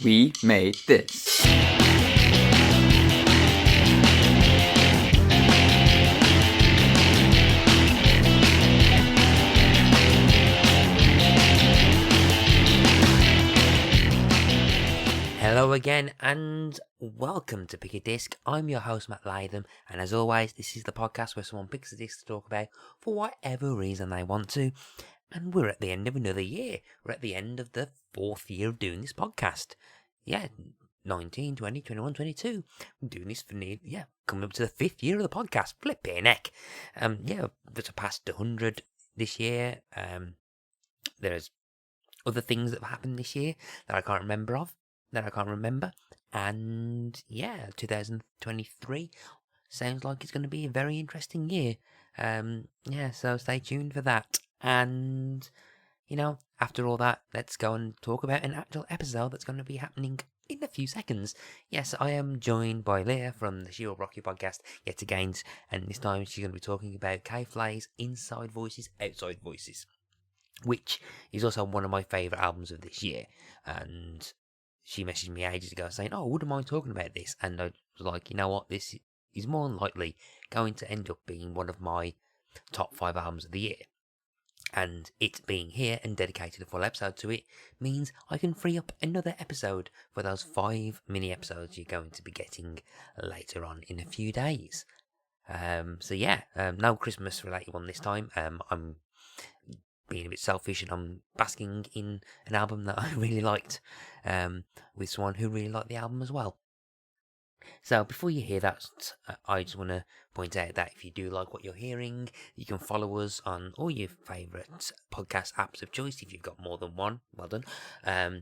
We made this. Hello again and welcome to Pick a Disc. I'm your host Matt Latham, and as always this is the podcast where someone picks a disc to talk about for whatever reason they want to. And we're at the end of another year. We're at the end of the 4th year of doing this podcast. Yeah, 19, 20, 21, 22. I'm doing this for coming up to the 5th year of the podcast. Flipping heck. There's past 100 this year. There's other things that have happened this year that I can't remember. And 2023 sounds like it's going to be a very interesting year. So stay tuned for that. And, after all that, let's go and talk about an actual episode that's going to be happening in a few seconds. Yes, I am joined by Leah from the She Will Rock You podcast yet again, and this time she's going to be talking about K Flay's Inside Voices, Outside Voices, which is also one of my favourite albums of this year. And she messaged me ages ago saying, I wouldn't mind talking about this. And I was like, you know what, this is more than likely going to end up being one of my top 5 albums of the year. And it being here and dedicated a full episode to it means I can free up another episode for those 5 mini episodes you're going to be getting later on in a few days. No Christmas related one this time. I'm being a bit selfish and I'm basking in an album that I really liked, with someone who really liked the album as well. So before you hear that, I just want to point out that if you do like what you're hearing, you can follow us on all your favourite podcast apps of choice. If you've got more than one, well done.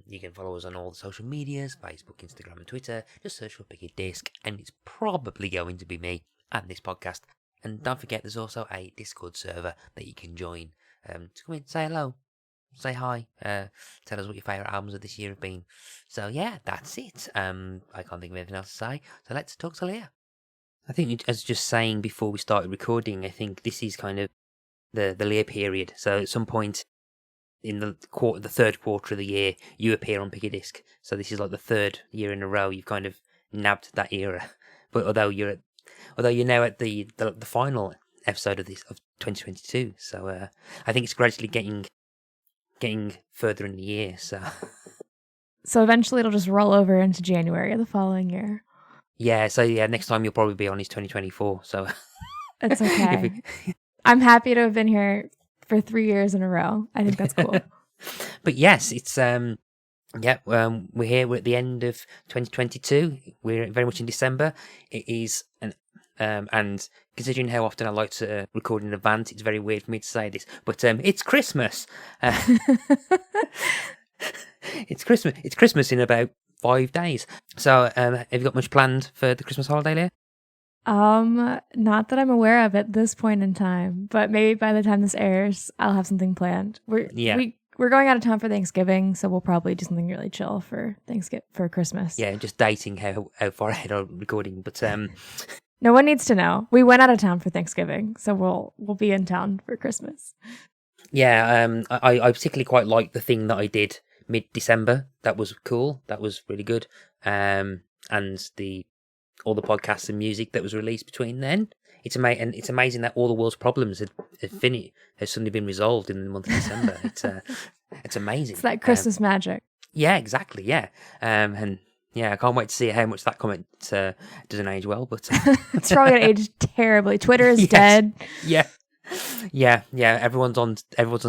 You can follow us on all the social medias, Facebook, Instagram and Twitter. Just search for Pick a Disc and it's probably going to be me and this podcast. And don't forget there's also a Discord server that you can join. To come in, say hello, say hi, tell us what your favourite albums of this year have been. So yeah, that's it. I can't think of anything else to say, so let's talk to Leah. I think, as just saying before we started recording, I think this is kind of the Leah period. So at some point in the third quarter of the year, you appear on Pick a Disc. So this is like the 3rd year in a row you've kind of nabbed that era. But although you're now at the final episode of 2022, so I think it's gradually getting further in the year. So eventually it'll just roll over into January of the following year. Next time you'll probably be on is 2024. So it's okay. I'm happy to have been here for 3 years in a row. I think that's cool. But yes, it's we're here. We're at the end of 2022. We're very much in December. It is and considering how often I like to record in advance, it's very weird for me to say this, but it's Christmas. It's Christmas. It's Christmas in about 5 days. So, have you got much planned for the Christmas holiday, Leah? Not that I'm aware of at this point in time, but maybe by the time this airs, I'll have something planned. We're going out of town for Thanksgiving, so we'll probably do something really chill for Christmas. Yeah, just dating how far ahead I'm recording, but no one needs to know. We went out of town for Thanksgiving, so we'll be in town for Christmas. Yeah, I particularly quite liked the thing that I did mid-December. That was cool. That was really good. And all the podcasts and music that was released between then. It's amazing that all the world's problems had suddenly been resolved in the month of December. It's amazing. It's like Christmas magic. Yeah, exactly. Yeah, I can't wait to see how much that comment doesn't age well. But it's probably gonna age terribly. Twitter is dead. Yeah. Everyone's on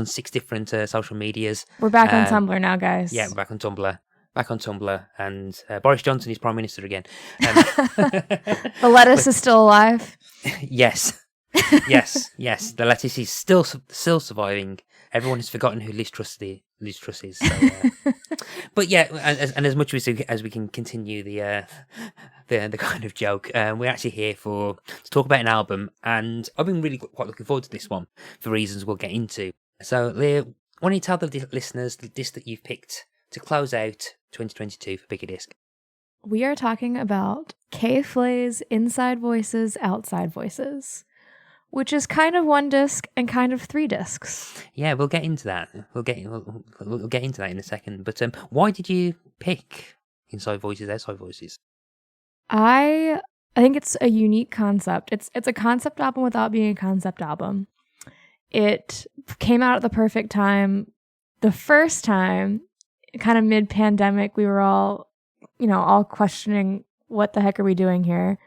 6 different social medias. We're back on Tumblr now, guys. Yeah, we're back on Tumblr, and Boris Johnson is Prime Minister again. The lettuce is still alive. Yes. The lettuce is still surviving. Everyone has forgotten who Liz Truss is. So, but yeah, and as much as we can continue the kind of joke, we're actually here to talk about an album, and I've been really quite looking forward to this one for reasons we'll get into. So, Leah, why don't you tell the listeners the disc that you've picked to close out 2022 for Pick a Disc? We are talking about K Flay's Inside Voices, Outside Voices, which is kind of 1 disc and kind of 3 discs. Yeah, we'll get into that. We'll get into that in a second. But why did you pick inside voices, outside voices? I think it's a unique concept. It's a concept album without being a concept album. It came out at the perfect time. The first time, kind of mid-pandemic, we were all questioning what the heck are we doing here.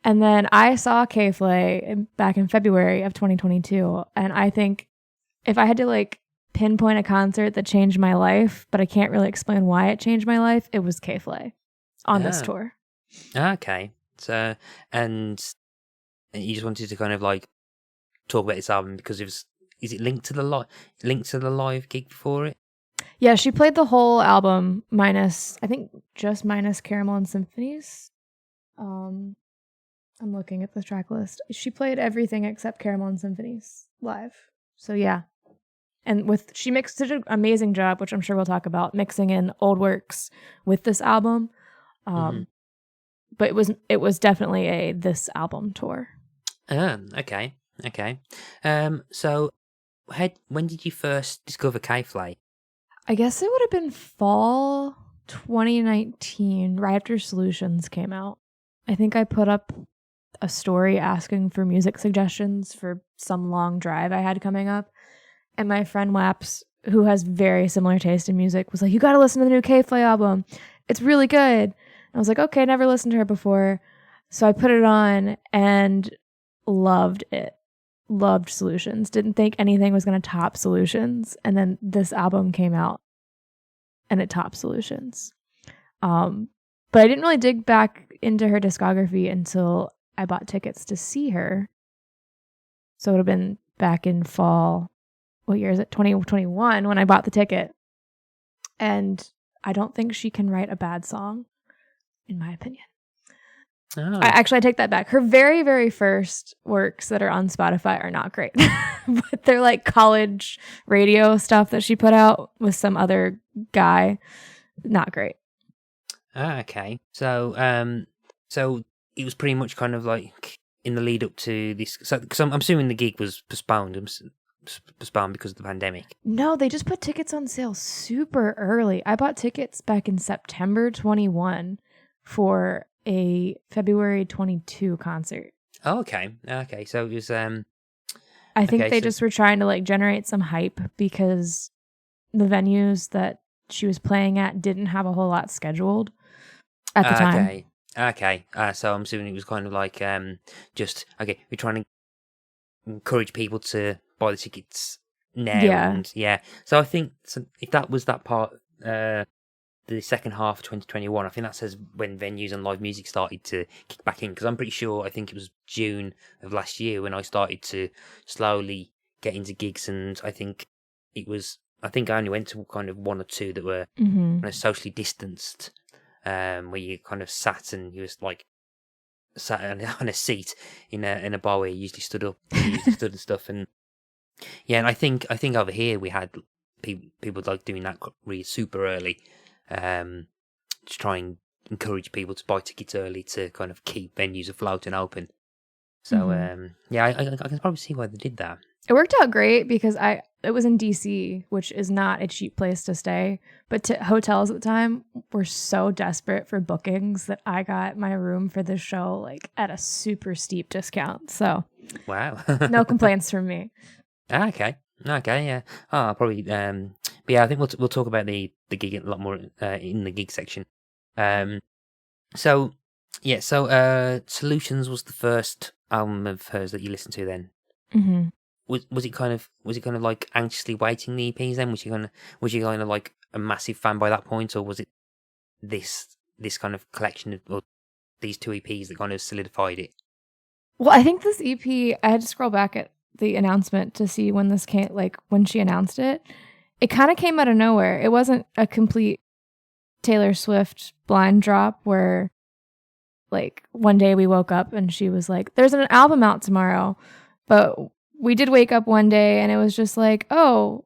And then I saw K Flay back in February of 2022, and I think if I had to like pinpoint a concert that changed my life, but I can't really explain why it changed my life, it was K Flay on this tour. Okay. So, and you just wanted to kind of like talk about this album because is it linked to the live gig before it? Yeah, she played the whole album minus Caramel and Symphonies. I'm looking at the track list. She played everything except Caramel and Symphonies live. So yeah. And she mixed such an amazing job, which I'm sure we'll talk about, mixing in old works with this album. But it was definitely this album tour. Okay. So when did you first discover K Flay? I guess it would have been fall 2019, right after Solutions came out. I think I put up a story asking for music suggestions for some long drive I had coming up. And my friend Waps, who has very similar taste in music, was like, you got to listen to the new K Flay album. It's really good. I was like, okay, never listened to her before. So I put it on and loved it. Loved Solutions. Didn't think anything was going to top Solutions. And then this album came out and it topped Solutions. But I didn't really dig back into her discography until I bought tickets to see her. So it would have been back in fall. What year is it? 2021 when I bought the ticket. And I don't think she can write a bad song, in my opinion. Oh. I take that back. Her very, very first works that are on Spotify are not great. But they're like college radio stuff that she put out with some other guy. Not great. Okay. So so it was pretty much kind of like in the lead up to this. So, because I'm assuming the gig was postponed because of the pandemic. No, they just put tickets on sale super early. I bought tickets back in September 21 for a February 22 concert. Oh, okay. So it was. I think they just were trying to like generate some hype because the venues that she was playing at didn't have a whole lot scheduled at the time. Okay. So I'm assuming it was kind of like we're trying to encourage people to buy the tickets now. Yeah. So I think if that was that part, the second half of 2021, I think that says when venues and live music started to kick back in. Because I'm pretty sure, I think it was June of last year when I started to slowly get into gigs, and I think I only went to kind of one or two that were kind of socially distanced, where you kind of sat and you was like sat on a seat in a bar where you usually stood up, and stuff, and yeah, and I think over here we had people like doing that really super early, to try and encourage people to buy tickets early to kind of keep venues afloat and open. So I can probably see why they did that. It worked out great because it was in DC, which is not a cheap place to stay. But hotels at the time were so desperate for bookings that I got my room for this show like at a super steep discount. So wow, no complaints from me. Okay, yeah. Probably. But yeah, I think we'll talk about the gig a lot more in the gig section. So Solutions was the first album of hers that you listened to then. Mm-hmm. Was it kind of like anxiously waiting the EPs then? Was you kind of like a massive fan by that point, or was it this kind of collection of these two EPs that kind of solidified it? Well, I think this EP, I had to scroll back at the announcement to see when this came, like when she announced it. It kind of came out of nowhere. It wasn't a complete Taylor Swift blind drop where like one day we woke up and she was like, there's an album out tomorrow. But we did wake up one day and it was just like, what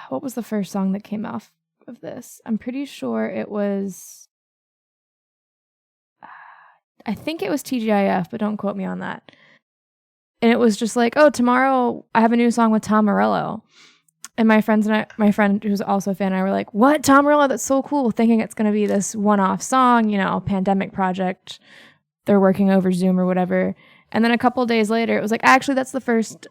was the first song that came off of this? I'm pretty sure it was, I think it was TGIF, but don't quote me on that. And it was just like, oh, tomorrow I have a new song with Tom Morello. And my friend who's also a fan, and I were like, "What, Tom Morello? That's so cool!" Thinking it's going to be this one-off song, pandemic project. They're working over Zoom or whatever. And then a couple days later, it was like, actually, that's the first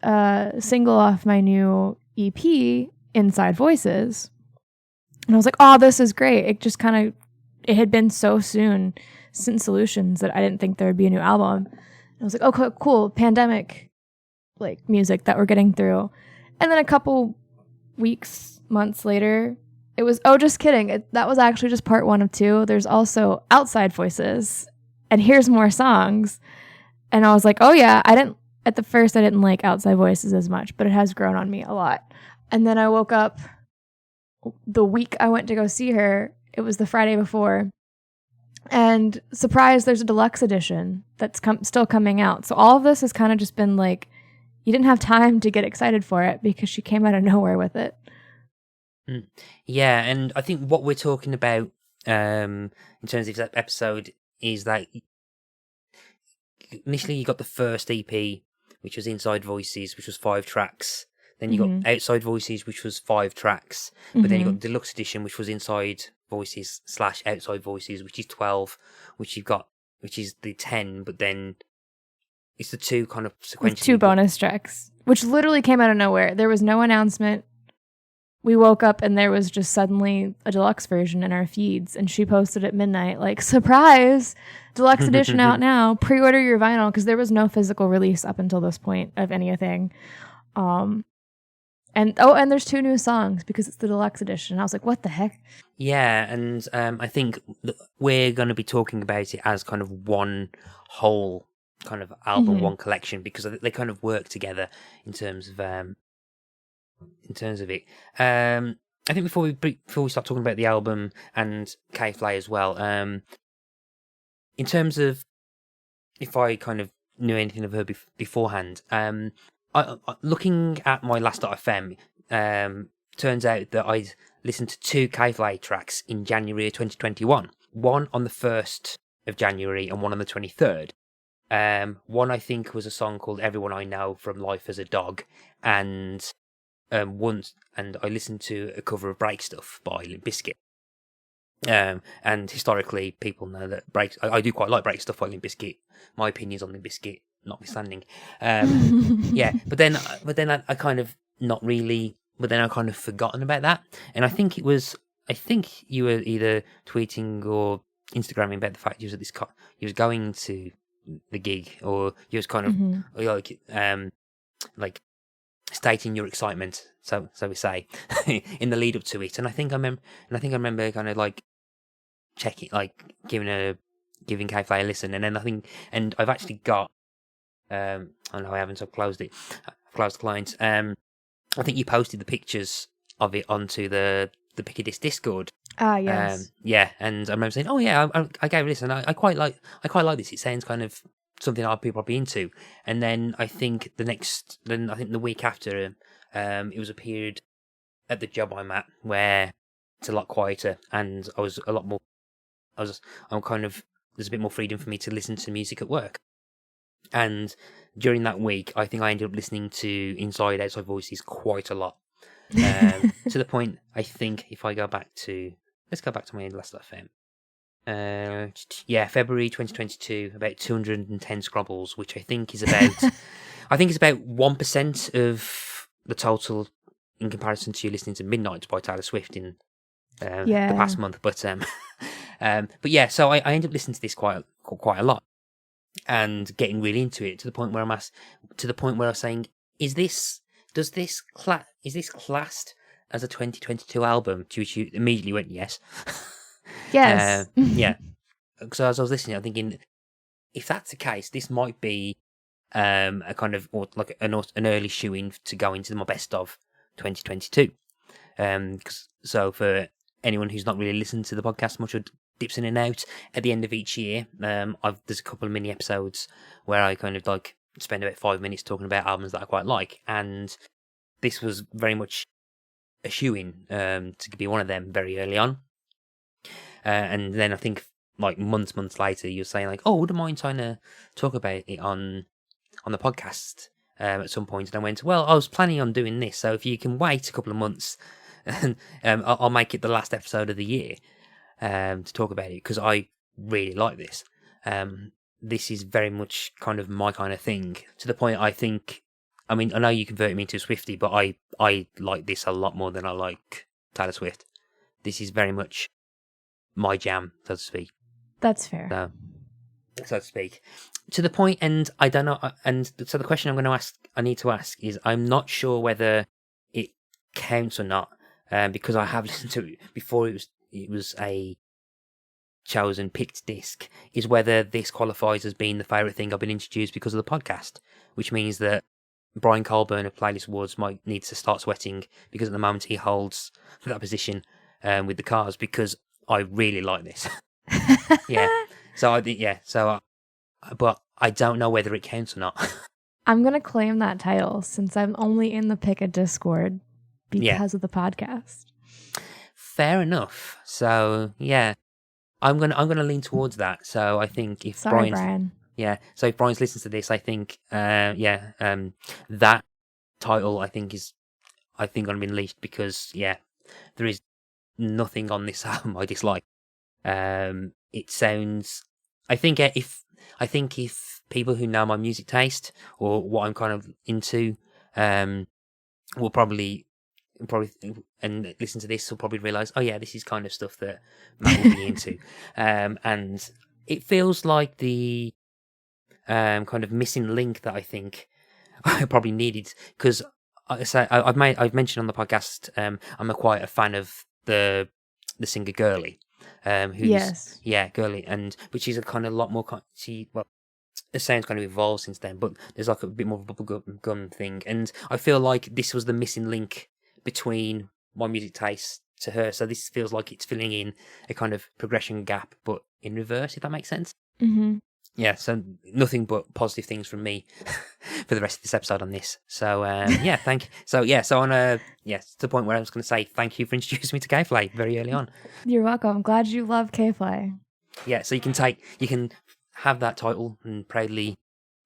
single off my new EP, Inside Voices. And I was like, oh, this is great. It just it had been so soon since Solutions that I didn't think there would be a new album. And I was like, oh, cool, pandemic, like, music that we're getting through. And then a couple weeks, months later, it was, oh, just kidding. That was actually just part 1 of 2. There's also Outside Voices, and here's more songs. And I was like, oh yeah, at the first I didn't like Outside Voices as much, but it has grown on me a lot. And then I woke up the week I went to go see her. It was the Friday before. And surprise, there's a deluxe edition that's still coming out. So all of this has kind of just been like, you didn't have time to get excited for it because she came out of nowhere with it. Yeah, and I think what we're talking about in terms of that episode is that initially you got the first EP, which was Inside Voices, which was 5 tracks. Then you got Outside Voices, which was 5 tracks. But then you got the Deluxe Edition, which was Inside Voices / Outside Voices, which is 12, which is the 10, but then it's the 2 kind of sequentially. With 2 bonus tracks, which literally came out of nowhere. There was no announcement. We woke up and there was just suddenly a deluxe version in our feeds, and she posted at midnight, like, surprise, deluxe edition out now, pre-order your vinyl, because there was no physical release up until this point of anything. And there's 2 new songs because it's the deluxe edition. I was like, what the heck? Yeah, and I think we're going to be talking about it as kind of one whole kind of album, one collection, because they kind of work together in terms of it. I think before we start talking about the album and K Flay as well, in terms of if I kind of knew anything of her beforehand, looking at my last.fm, turns out that I'd listened to 2 K Flay tracks in January of 2021. One on the 1st of January and one on the 23rd. One I think was a song called Everyone I Know from Life as a Dog, and I listened to a cover of Break Stuff by Limp Bizkit. And historically, people know that I do quite like Break Stuff by Limp Bizkit. My opinions on Limp Bizkit notwithstanding. Yeah, but then I kind of not really. But then I kind of forgotten about that, and I think you were either tweeting or Instagramming about the fact you was at this. You was going to the gig, or you was kind of like stating your excitement, so we say, in the lead up to it. And I think I remember kind of like checking, like giving K Flay a listen, and then and I've actually got I know I haven't, so I've closed it. I've closed the client. I think you posted the pictures of it onto the Pickadist Discord. Ah, yes. Yeah, and I remember saying, "Oh yeah, I gave it a listen. I quite like this. It sounds kind of something other people are probably into." And then I think the week after, it was a period at the job I'm at where it's a lot quieter, and I was a lot more. There's a bit more freedom for me to listen to music at work. And during that week, I think I ended up listening to Outside Voices quite a lot. To the point, I think if I go back to... Let's go back to my last.fm. February 2022, about 210 scrobbles, which I think is about... I think it's about 1% of the total in comparison to you listening to Midnights by Taylor Swift in the past month. But yeah, so I ended up listening to this quite a lot. And getting really into it to the point where I was saying, is this classed as a 2022 album? To which you immediately went yes. Yes. Yeah. So as I was listening, I'm thinking, if that's the case, this might be a kind of, or like an early shoe-in to go into my best of 2022. So for anyone who's not really listened to the podcast much, or dips in and out at the end of each year, there's a couple of mini episodes where I kind of like spend about 5 minutes talking about albums that I quite like, and this was very much a shoe-in to be one of them very early on. And then I think like months later, you're saying like, oh, wouldn't mind trying to talk about it on the podcast. at some point, and I went, well, I was planning on doing this, so if you can wait a couple of months, and I'll make it the last episode of the year to talk about it, because I really like this. This is very much kind of my kind of thing, to the point I know you converted me into a Swiftie, but I like this a lot more than I like Taylor Swift. This is very much my jam, so to speak. That's fair. So to speak. To the point, and I don't know, and so the question I need to ask is, I'm not sure whether it counts or not, because I have listened to it before it was a chosen picked disc, is whether this qualifies as being the favourite thing I've been introduced because of the podcast, which means that Brian Colburn of Playlist Awards might need to start sweating, because at the moment he holds that position with the Cars, because I really like this. Yeah. So but I don't know whether it counts or not. I'm going to claim that title since I'm only in the Pick a Discord because of the podcast. Fair enough. So, yeah. I'm gonna lean towards that. So I think if Brian. Yeah. So if Brian listens to this, I think that title I think gonna be unleashed, because there is nothing on this album I dislike. It sounds, I think if people who know my music taste or what I'm kind of into will probably and listen to this will probably realise, oh yeah, this is kind of stuff that Matt will be into. And it feels like the kind of missing link that I think I probably needed, because I've mentioned on the podcast I'm quite a fan of the singer Girly. Who's Girly, but she's a kind of lot more. The sound's kind of evolved since then, but there's like a bit more of a bubblegum thing, and I feel like this was the missing link between my music taste to her. So this feels like it's filling in a kind of progression gap, but in reverse, if that makes sense. Mm-hmm. Yeah, so nothing but positive things from me for the rest of this episode on this. So thank you. So on to the point where I was going to say thank you for introducing me to K Flay very early on. You're welcome. I'm glad you love K Flay. Yeah, so you can have that title and proudly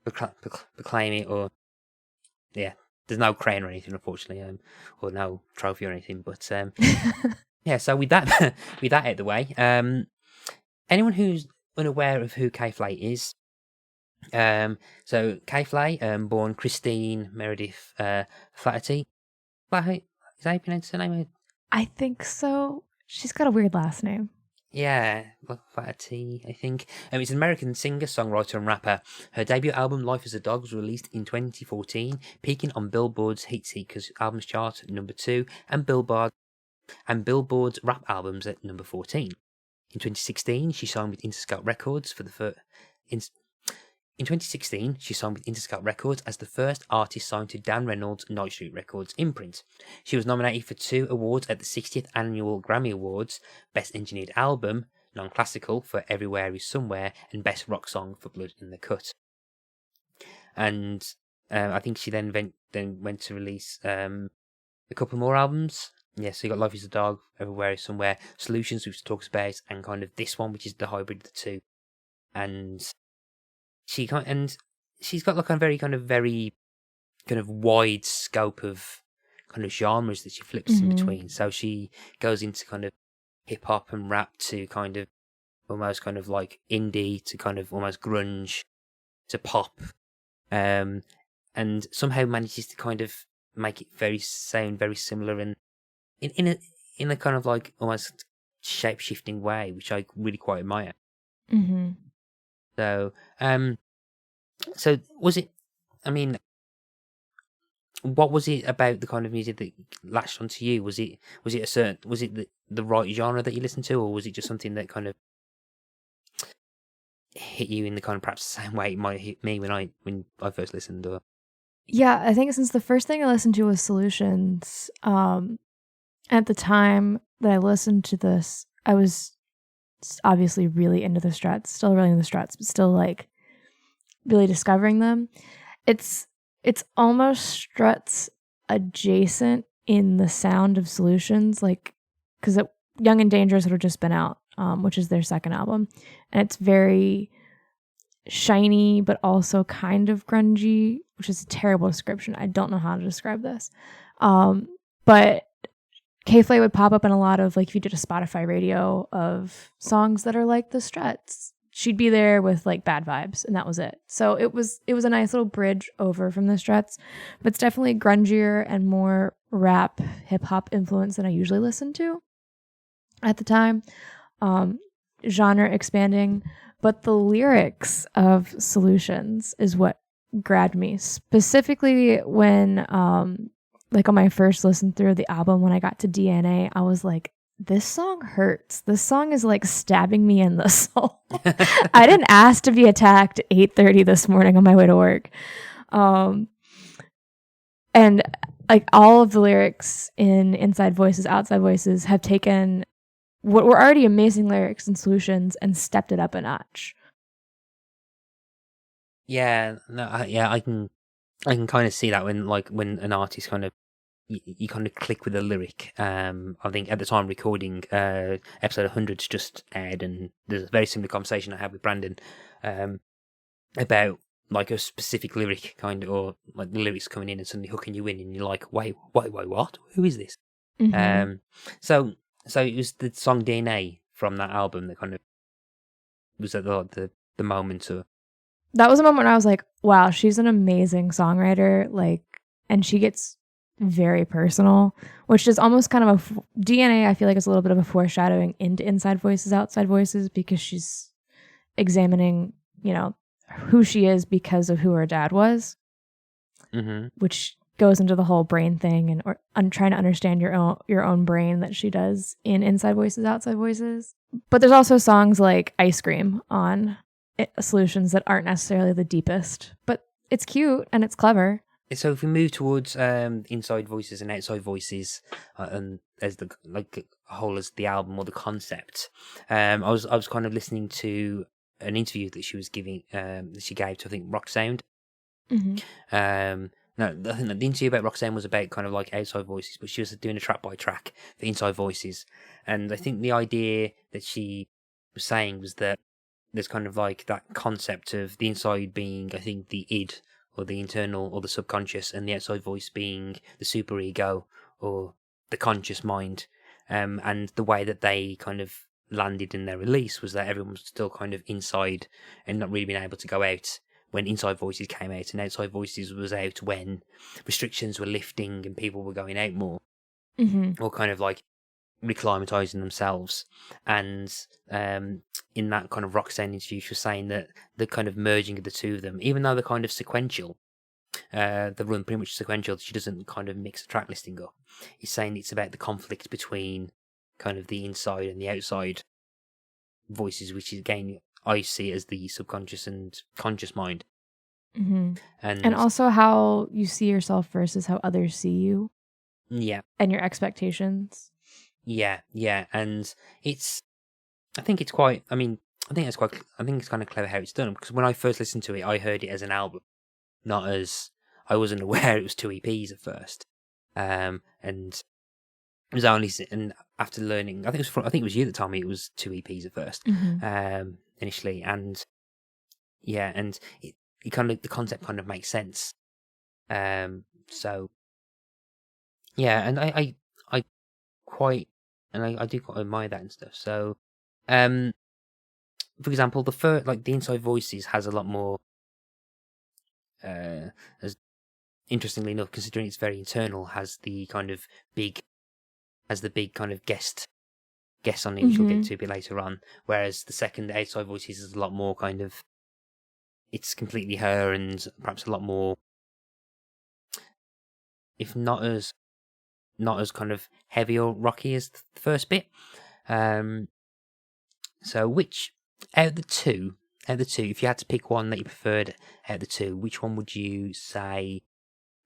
proclaim it, or there's no crown or anything, unfortunately, or no trophy or anything. But so with that out of the way, anyone who's unaware of who K Flay is, so K Flay, born Christine Meredith Flaherty. Is that how you pronounce her name? I think so. She's got a weird last name. Yeah, Flaherty, I think. It's an American singer, songwriter, and rapper. Her debut album, Life as a Dog, was released in 2014, peaking on Billboard's Heat Seekers albums chart at number 2, and Billboard's rap albums at number 14. In 2016, she signed with Interscope Records for the first. In 2016, she signed with Interscope Records as the first artist signed to Dan Reynolds' Night Street Records imprint. She was nominated for 2 awards at the 60th Annual Grammy Awards: Best Engineered Album, Non-Classical, for Everywhere Is Somewhere, and Best Rock Song for Blood in the Cut. And I think she then went to release a couple more albums. Yeah, so you got Life is a Dog, Everywhere Is Somewhere, Solutions, which talks about, and kind of this one, which is the hybrid of the two. And she's got like a very kind of wide scope of kind of genres that she flips in between. So she goes into kind of hip hop and rap to kind of almost kind of like indie to kind of almost grunge to pop, and somehow manages to kind of make it sound very similar and in a kind of like almost shape shifting way, which I really quite admire. Mm-hmm. So, so was it? I mean, what was it about the kind of music that latched onto you? Was it the right genre that you listened to, or was it just something that kind of hit you in the kind of perhaps the same way it might hit me when I first listened? Or yeah, I think since the first thing I listened to was Solutions, at the time that I listened to this, I was obviously really into the Struts, still really into the Struts, but still like really discovering them. It's almost Struts adjacent in the sound of Solutions, like because Young and Dangerous had just been out, which is their second album, and shiny, but also kind of grungy, which is a terrible description. I don't know how to describe this. But K Flay would pop up in a lot of, like, if you did a Spotify radio of songs that are like the Struts, she'd be there with like Bad Vibes, and that was it. So it was a nice little bridge over from the Struts, but it's definitely grungier and more rap hip hop influence than I usually listen to at the time. Genre expanding, but the lyrics of Solutions is what grabbed me, specifically when like on my first listen through the album, when I got to DNA, I was like, this song hurts. This song is like stabbing me in the soul. I didn't ask to be attacked at 8:30 this morning on my way to work. And like all of the lyrics in Inside Voices, Outside Voices have taken what were already amazing lyrics and Solutions and stepped it up a notch. Yeah, no, I can kind of see that when an artist kind of you kind of click with a lyric. I think at the time recording, episode 100's just aired, and there's a very similar conversation I had with Brandon about like a specific lyric kind of, or like the lyrics coming in and suddenly hooking you in, and you're like, wait, what? Who is this? Mm-hmm. So it was the song DNA from that album that kind of was at the moment of. That was a moment when I was like, wow, she's an amazing songwriter, like, and she gets very personal, which is almost kind of DNA, I feel like, is a little bit of a foreshadowing into Inside Voices, Outside Voices, because she's examining, you know, who she is because of who her dad was, mm-hmm. which goes into the whole brain thing and trying to understand your own brain that she does in Inside Voices, Outside Voices. But there's also songs like Ice Cream on Solutions that aren't necessarily the deepest, but it's cute and it's clever. So if we move towards Inside Voices and Outside Voices, and as the whole as the album or the concept, I was kind of listening to an interview that she was giving, that she gave to, I think, Rock Sound. Mm-hmm. No, I think the interview about Roxanne was about kind of like Outside Voices, but she was doing a track by track for Inside Voices, and I think the idea that she was saying was that there's kind of like that concept of the inside being, I think, the id, or the internal or the subconscious, and the outside voice being the superego or the conscious mind. And the way that they kind of landed in their release was that everyone was still kind of inside and not really being able to go out when Inside Voices came out, and Outside Voices was out when restrictions were lifting and people were going out more, mm-hmm. or kind of like reclimatizing themselves. And in that kind of Roxanne interview, she was saying that the kind of merging of the two of them, even though they're kind of sequential, the run pretty much sequential, she doesn't kind of mix the track listing up. He's saying it's about the conflict between kind of the inside and the outside voices, which is, again, I see as the subconscious and conscious mind. Mm-hmm. And also how you see yourself versus how others see you. Yeah. And your expectations. Yeah. And I think it's kind of clever how it's done, because when I first listened to it, I heard it as an album, not as, I wasn't aware it was 2 EPs at first. And it was only, and after learning, I think it was you that told me it was 2 EPs at first, mm-hmm. Initially, and yeah, and it kind of, the concept kind of makes sense. So yeah, and I quite, and I do quite admire that and stuff. So, for example, the Inside Voices has a lot more, as interestingly enough, considering it's very internal, has the big kind of guest on it, which we'll get to a bit later on. Whereas the second, Outside Voices, is a lot more kind of, it's completely her, and perhaps a lot more, if not as kind of heavy or rocky as the first bit. So which out of the two, if you had to pick one that you preferred out of the two, which one would you say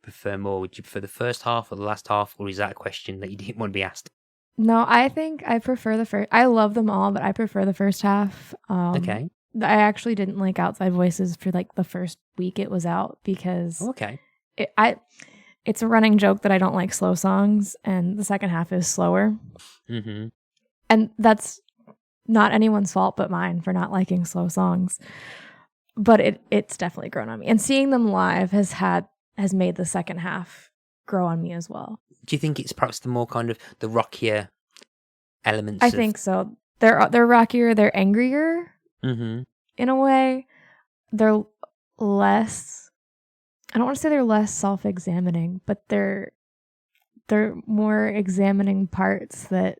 prefer more? Would you prefer the first half or the last half, or is that a question that you didn't want to be asked? No, I think I prefer the first. I love them all, but I prefer the first half. Okay. I actually didn't like Outside Voices for like the first week it was out, because it's a running joke that I don't like slow songs, and the second half is slower. Mm-hmm. And that's not anyone's fault but mine for not liking slow songs. but it's definitely grown on me. And seeing them live has made the second half grow on me as well. Do you think it's perhaps the more kind of the rockier elements? I think so. They're rockier. They're angrier in a way. They're less. I don't want to say they're less self-examining, but they're more examining parts that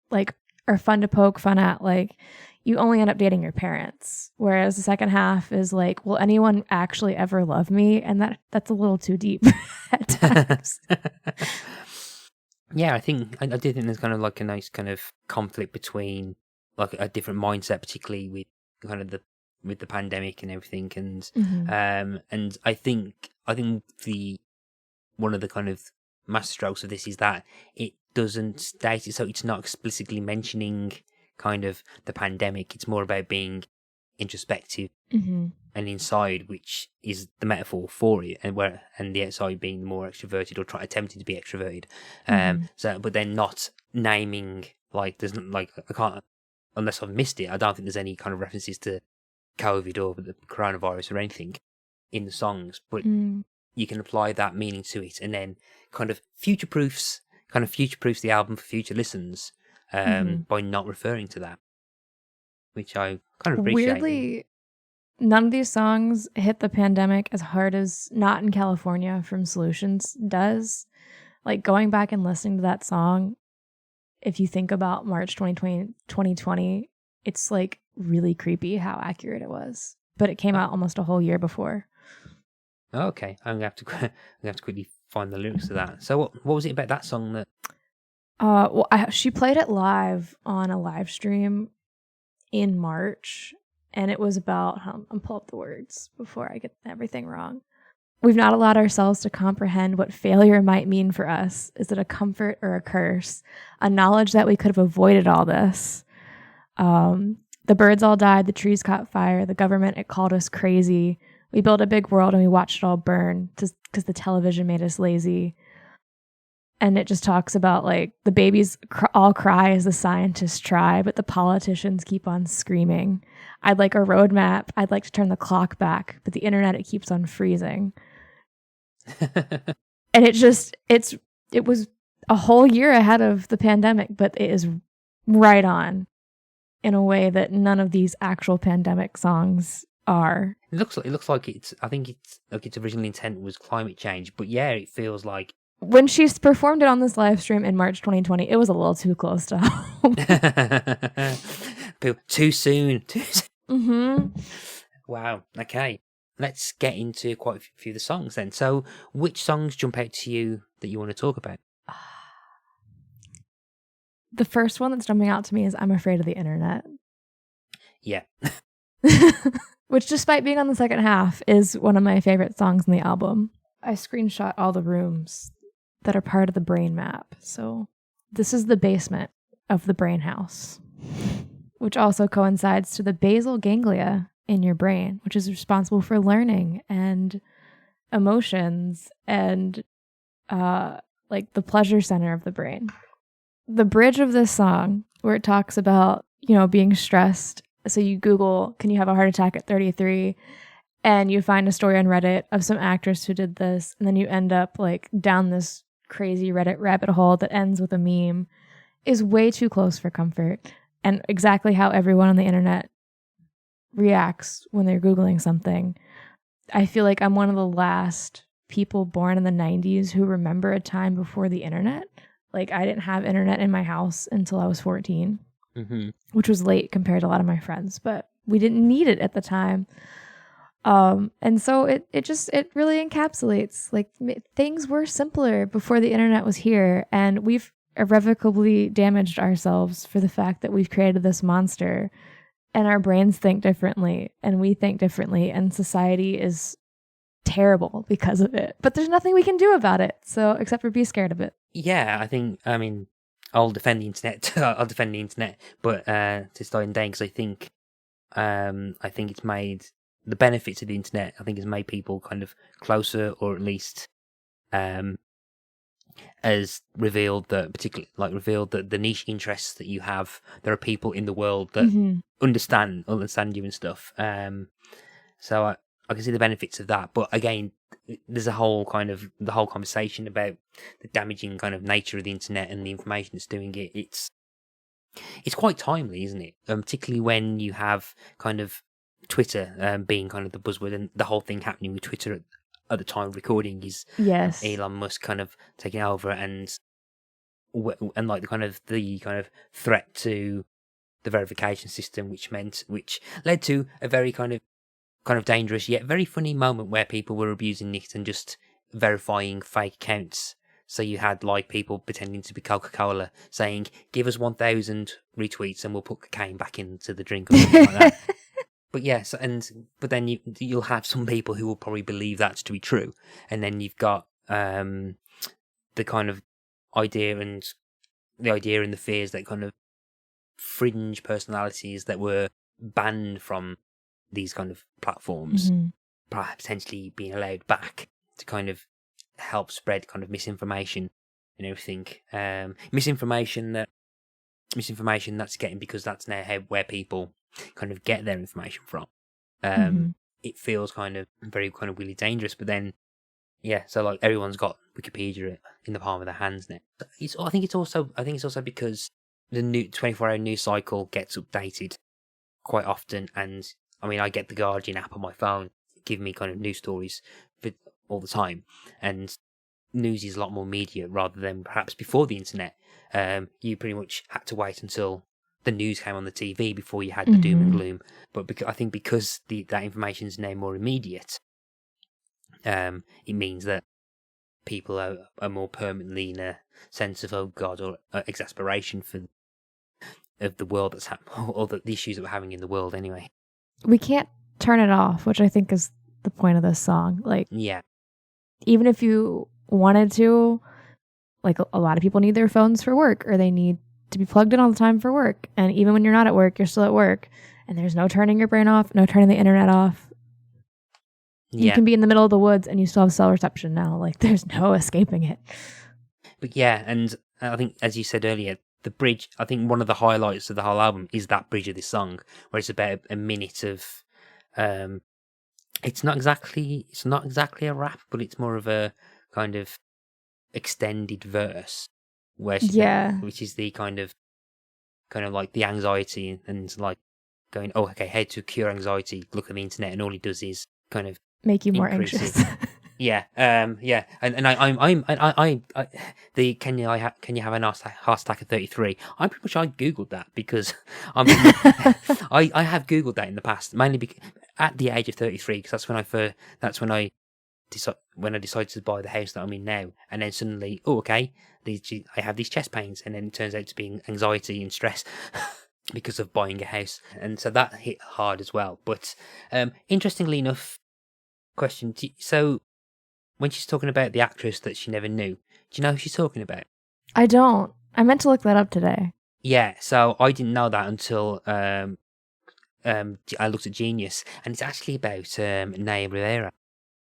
like are fun to poke fun at. Like you only end up dating your parents, whereas the second half is like, will anyone actually ever love me? And that's a little too deep at times. Yeah, I do think there's kind of like a nice kind of conflict between like a different mindset, particularly with kind of with the pandemic and everything, and I think the one of the kind of masterstrokes of this is that it doesn't state it, so it's not explicitly mentioning kind of the pandemic. It's more about being introspective and inside, which is the metaphor for it, and the outside being more extroverted or attempting to be extroverted. So, but then not naming like there's not like I can't unless I've missed it. I don't think there's any kind of references to COVID or the coronavirus or anything in the songs, but you can apply that meaning to it, and then kind of future-proofs the album for future listens by not referring to that, which I kind of appreciate. Weirdly, none of these songs hit the pandemic as hard as Not in California from Solutions does. Like going back and listening to that song, if you think about March 2020, it's like really creepy how accurate it was. But it came out almost a whole year before. Okay, I'm gonna have to quickly find the lyrics to that. So what was it about that song that? Well, she played it live on a live stream in March, and it was about. I'm pull up the words before I get everything wrong. We've not allowed ourselves to comprehend what failure might mean for us. Is it a comfort or a curse? A knowledge that we could have avoided all this. The birds all died. The trees caught fire. The government, it called us crazy. We built a big world and we watched it all burn because the television made us lazy. And it just talks about like the babies all cry as the scientists try, but the politicians keep on screaming. I'd like a roadmap. I'd like to turn the clock back, but the internet, it keeps on freezing. And it was a whole year ahead of the pandemic, but it is right on in a way that none of these actual pandemic songs are. It looks like it's. I think it's like its original intent was climate change, but yeah, it feels like when she's performed it on this live stream in March 2020, it was a little too close to home. Too soon. Wow. Okay, let's get into quite a few of the songs then. So, which songs jump out to you that you want to talk about? The first one that's jumping out to me is "I'm Afraid of the Internet." Yeah. Which, despite being on the second half, is one of my favorite songs in the album. I screenshot all the rooms that are part of the brain map. So this is the basement of the brain house, which also coincides to the basal ganglia in your brain, which is responsible for learning and emotions and like the pleasure center of the brain. The bridge of this song, where it talks about, being stressed. So you Google, can you have a heart attack at 33? And you find a story on Reddit of some actress who did this. And then you end up like down this crazy Reddit rabbit hole that ends with a meme, is way too close for comfort. And exactly how everyone on the internet reacts when they're Googling something. I feel like I'm one of the last people born in the 90s who remember a time before the internet. Like I didn't have internet in my house until I was 14. Which was late compared to a lot of my friends, but we didn't need it at the time. And so it really encapsulates like things were simpler before the internet was here, and we've irrevocably damaged ourselves for the fact that we've created this monster, and our brains think differently and we think differently, and society is terrible because of it. But there's nothing we can do about it, so except for be scared of it. Yeah, I mean, I'll defend the internet. But to start in day, because I think it's made the benefits of the internet. I think it's made people kind of closer, or at least as revealed that the niche interests that you have. There are people in the world that understand you and stuff. So I can see the benefits of that, but again, there's a whole the whole conversation about the damaging kind of nature of the internet and the information that's doing it. It's quite timely, isn't it? Particularly when you have kind of Twitter being kind of the buzzword, and the whole thing happening with Twitter at the time of recording is Elon Musk kind of taking over, and like the kind of threat to the verification system, which led to a very kind of dangerous yet very funny moment where people were abusing it and just verifying fake accounts. So you had like people pretending to be Coca-Cola saying, "Give us 1,000 retweets and we'll put cocaine back into the drink," or something like that. But yes, but then you'll have some people who will probably believe that to be true, and then you've got the kind of idea and the fears that kind of fringe personalities that were banned from these kind of platforms, perhaps potentially being allowed back to kind of help spread kind of misinformation and everything. Misinformation that's getting, because that's now where people kind of get their information from. It feels kind of very kind of really dangerous, but then so like everyone's got Wikipedia in the palm of their hands now. I think it's also because the new 24-hour news cycle gets updated quite often, and I mean I get the Guardian app on my phone, give me kind of news stories all the time, and news is a lot more media rather than perhaps before the internet. You pretty much had to wait until the news came on the TV before you had the doom and gloom. But I think because that information is now more immediate, it means that people are more permanently in a sense of, oh God, or exasperation of the world that's happening, or the issues that we're having in the world anyway. We can't turn it off, which I think is the point of this song. Like, even if you wanted to, like a lot of people need their phones for work, or they need to be plugged in all the time for work. And even when you're not at work, you're still at work, and there's no turning your brain off, no turning the internet off. You can be in the middle of the woods and you still have cell reception now. Like, there's no escaping it. But and I think, as you said earlier, the bridge, I think one of the highlights of the whole album is that bridge of this song, where it's about a minute of, it's not exactly a rap, but it's more of a kind of extended verse, where which is the kind of like the anxiety and like going, oh, okay, how to cure anxiety, look at the internet, and all it does is kind of make you more anxious. And I the can you have an heart attack at 33? I'm pretty much, I googled that because I have googled that in the past, mainly at the age of 33, because that's when I decided to buy the house that I'm in now, and then suddenly, oh, okay, I have these chest pains, and then it turns out to be anxiety and stress because of buying a house, and so that hit hard as well. But interestingly enough, question, so when she's talking about the actress that she never knew, do you know who she's talking about? I don't. I meant to look that up today. Yeah, so I didn't know that until I looked at Genius, and it's actually about Naya Rivera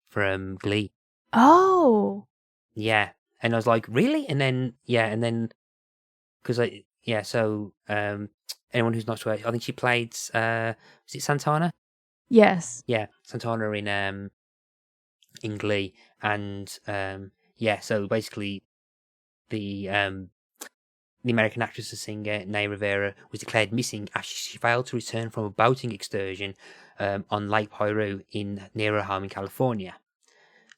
from Glee. Oh. Yeah, and I was like, really? And then because anyone who's not sure, I think she played, is it Santana? Yes. Yeah, Santana in Glee, and so basically the American actress and singer Naya Rivera was declared missing after she failed to return from a boating excursion on Lake Piru near her home in California.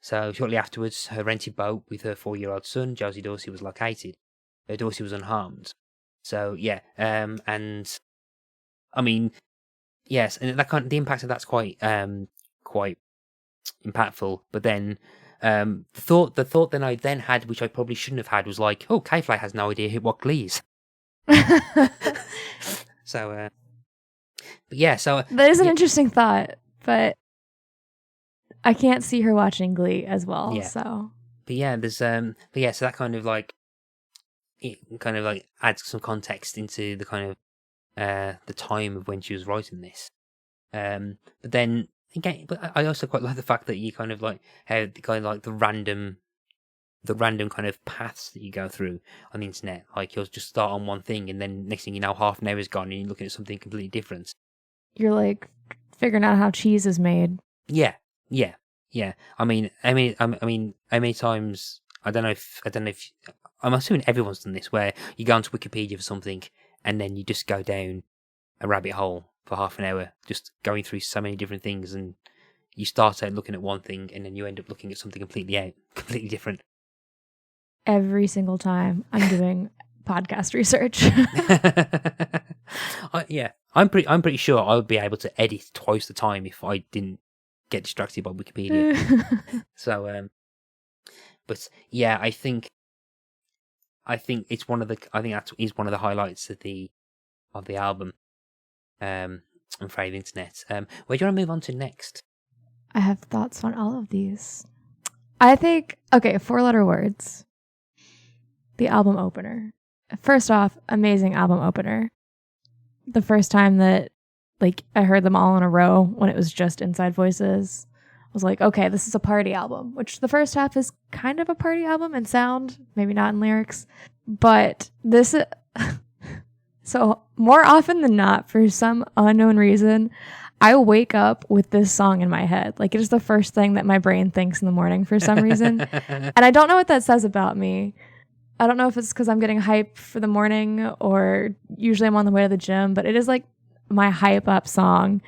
So shortly afterwards, her rented boat with her 4-year-old son, Josie Dorsey, was located. Dorsey was unharmed. So and I mean, yes, and the impact of that's quite impactful. But then the thought that I then had, which I probably shouldn't have had, was like, oh, K Flay has no idea what Glee is. So so that is an interesting thought, but I can't see her watching Glee as well. Yeah. So, but there's so that kind of like, it kind of like adds some context into the kind of the time of when she was writing this. But then again, but I also quite like the fact that you kind of like how kind of like the random kind of paths that you go through on the internet. Like, you'll just start on one thing, and then next thing you know, half an hour is gone, and you're looking at something completely different. You're like figuring out how cheese is made. Yeah, yeah, yeah. I mean, how many times? I don't know if I'm assuming everyone's done this, where you go onto Wikipedia for something, and then you just go down a rabbit hole for half an hour, just going through so many different things, and you start out looking at one thing, and then you end up looking at something completely different. Every single time I'm doing podcast research. Yeah, I'm pretty sure I would be able to edit twice the time if I didn't get distracted by Wikipedia. So, but yeah, I think it's one of the that is one of the highlights of the album. I'm afraid of internet. Where do you want to move on to next? I have thoughts on all of these. I think 4-letter words. The album opener. First off, amazing album opener. The first time that I heard them all in a row when it was just Inside Voices, I was like, okay, this is a party album, which the first half is kind of a party album in sound, maybe not in lyrics, but this so more often than not, for some unknown reason, I wake up with this song in my head. It is the first thing that my brain thinks in the morning for some reason. And I don't know what that says about me. I don't know if it's because I'm getting hype for the morning or usually I'm on the way to the gym, but it is my hype up song.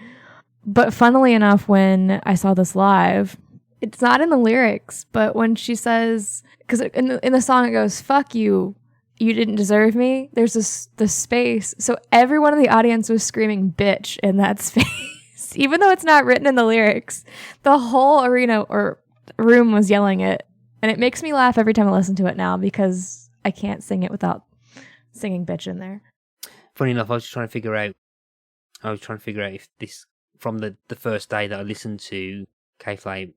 But funnily enough, when I saw this live, it's not in the lyrics, but when she says, because in the song it goes, "Fuck you, you didn't deserve me." There's this space. So everyone in the audience was screaming "bitch" in that space, even though it's not written in the lyrics. The whole arena or room was yelling it. And it makes me laugh every time I listen to it now because I can't sing it without singing "bitch" in there. Funny enough, I was trying to figure out if this, from the first day that I listened to K Flay,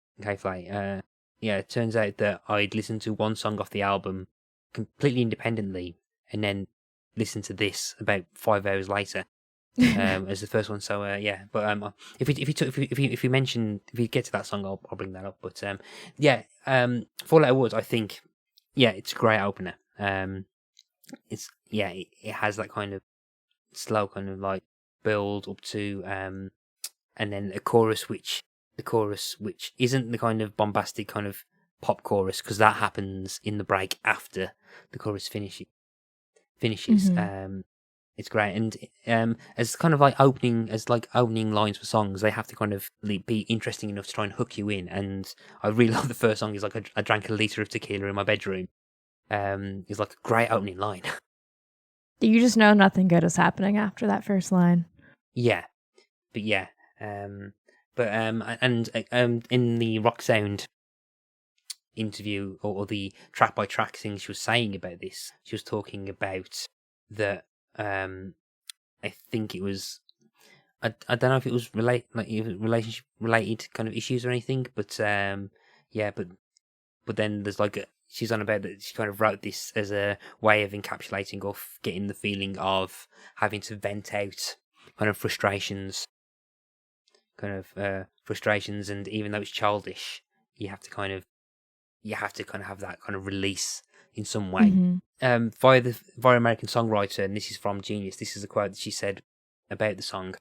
it turns out that I'd listened to one song off the album completely independently and then listened to this about 5 hours later as the first one. So yeah, but if you get to that song, I'll bring that up. But 4-letter words, I think, yeah, it's a great opener. It has that kind of slow kind of build up to and then a chorus which isn't the kind of bombastic kind of pop chorus, because that happens in the break after the chorus finishes. Mm-hmm. It's great, and as kind of opening lines for songs, they have to kind of be interesting enough to try and hook you in. And I really love the first song is I drank a liter of tequila in my bedroom. It's a great opening line. You just know nothing good is happening after that first line. Yeah, but yeah, and in the Rock Sound interview or the track by track thing she was saying about this, she was talking about that. I think it was. I don't know if it was relationship related kind of issues or anything, but yeah, but then there's she's on about that she kind of wrote this as a way of encapsulating or getting the feeling of having to vent out kind of frustrations, and even though it's childish, you have to kind of have that kind of release in some way. Mm-hmm. Via American Songwriter, and this is from Genius. This is a quote that she said about the song.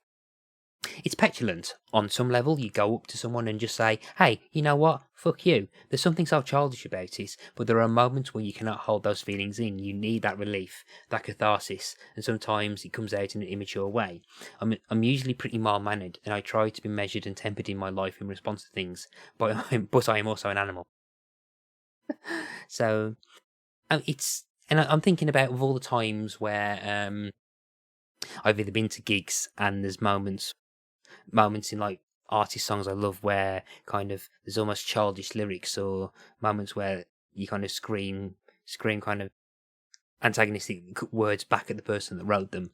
It's petulant. On some level, you go up to someone and just say, "Hey, you know what? Fuck you." There's something so childish about it, but there are moments when you cannot hold those feelings in. You need that relief, that catharsis, and sometimes it comes out in an immature way. I'm usually pretty mild-mannered, and I try to be measured and tempered in my life in response to things, but I am also an animal. So, I'm thinking about all the times where I've either been to gigs and there's moments in artist songs I love where kind of there's almost childish lyrics, or moments where you kind of scream kind of antagonistic words back at the person that wrote them.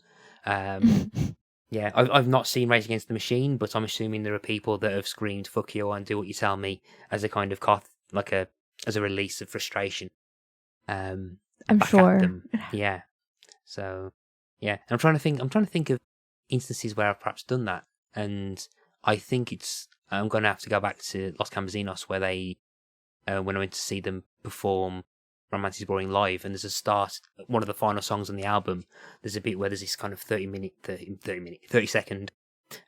Yeah, I've not seen Rage Against the Machine, but I'm assuming there are people that have screamed "fuck you" and "do what you tell me" as a kind of as a release of frustration. I'm sure. Yeah. So, yeah. I'm trying to think of instances where I've perhaps done that, and I think I'm going to have to go back to Los Campesinos, where they, when I went to see them perform Romance is Boring live, and there's a start, one of the final songs on the album, there's a bit where there's this kind of 30 second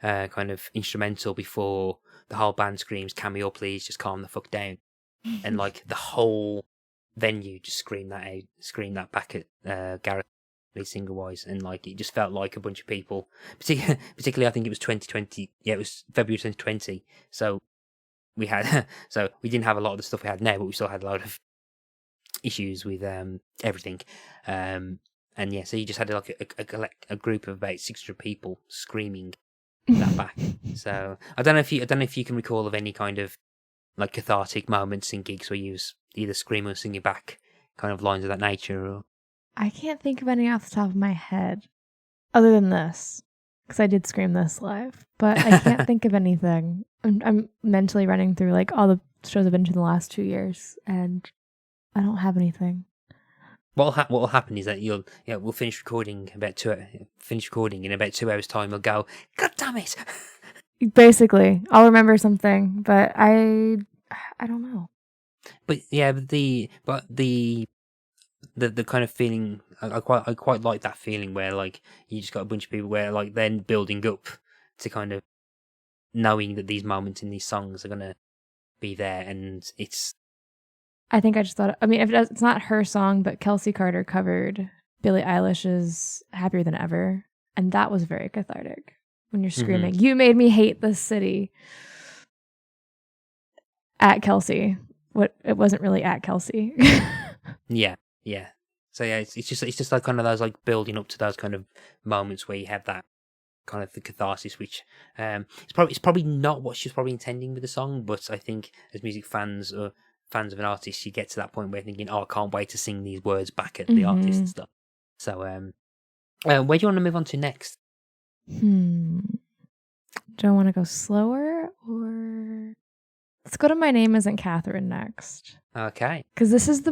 kind of instrumental before the whole band screams, "Can we all please just calm the fuck down?" And like the whole venue just screamed that back at Gareth, lead singer wise, and like it just felt like a bunch of people. Particularly, I think it was 2020. Yeah, it was February 2020. So we had so we didn't have a lot of the stuff we had now, but we still had a lot of issues with everything. And yeah, so you just had like a group of about 600 people screaming that back. So I don't know if you can recall of any kind of like cathartic moments in gigs where you either scream or singing back kind of lines of that nature. Or... I can't think of any off the top of my head other than this, because I did scream this live, but I can't think of anything. I'm mentally running through like all the shows I've been to in the last 2 years, and I don't have anything. What will happen is that we'll finish recording in about 2 hours time. We'll go, God damn it! Basically, I'll remember something, but I don't know. But yeah, the kind of feeling I quite like that feeling where like you just got a bunch of people where like then building up to kind of knowing that these moments in these songs are gonna be there, and it's. I think I just thought. I mean, it's not her song, but Kelsey Carter covered Billie Eilish's "Happier Than Ever," and that was very cathartic. When you're screaming, "You made me hate this city," at Kelsey. It wasn't really at Kelsey. Yeah. So yeah, it's just like kind of those like building up to those kind of moments where you have that kind of the catharsis, which it's probably not what she's probably intending with the song, but I think as music fans or fans of an artist, you get to that point where you're thinking, oh, I can't wait to sing these words back at the artist and stuff. So where do you want to move on to next? Do I want to go slower, or let's go to My Name Isn't Catherine next? Okay. Because this is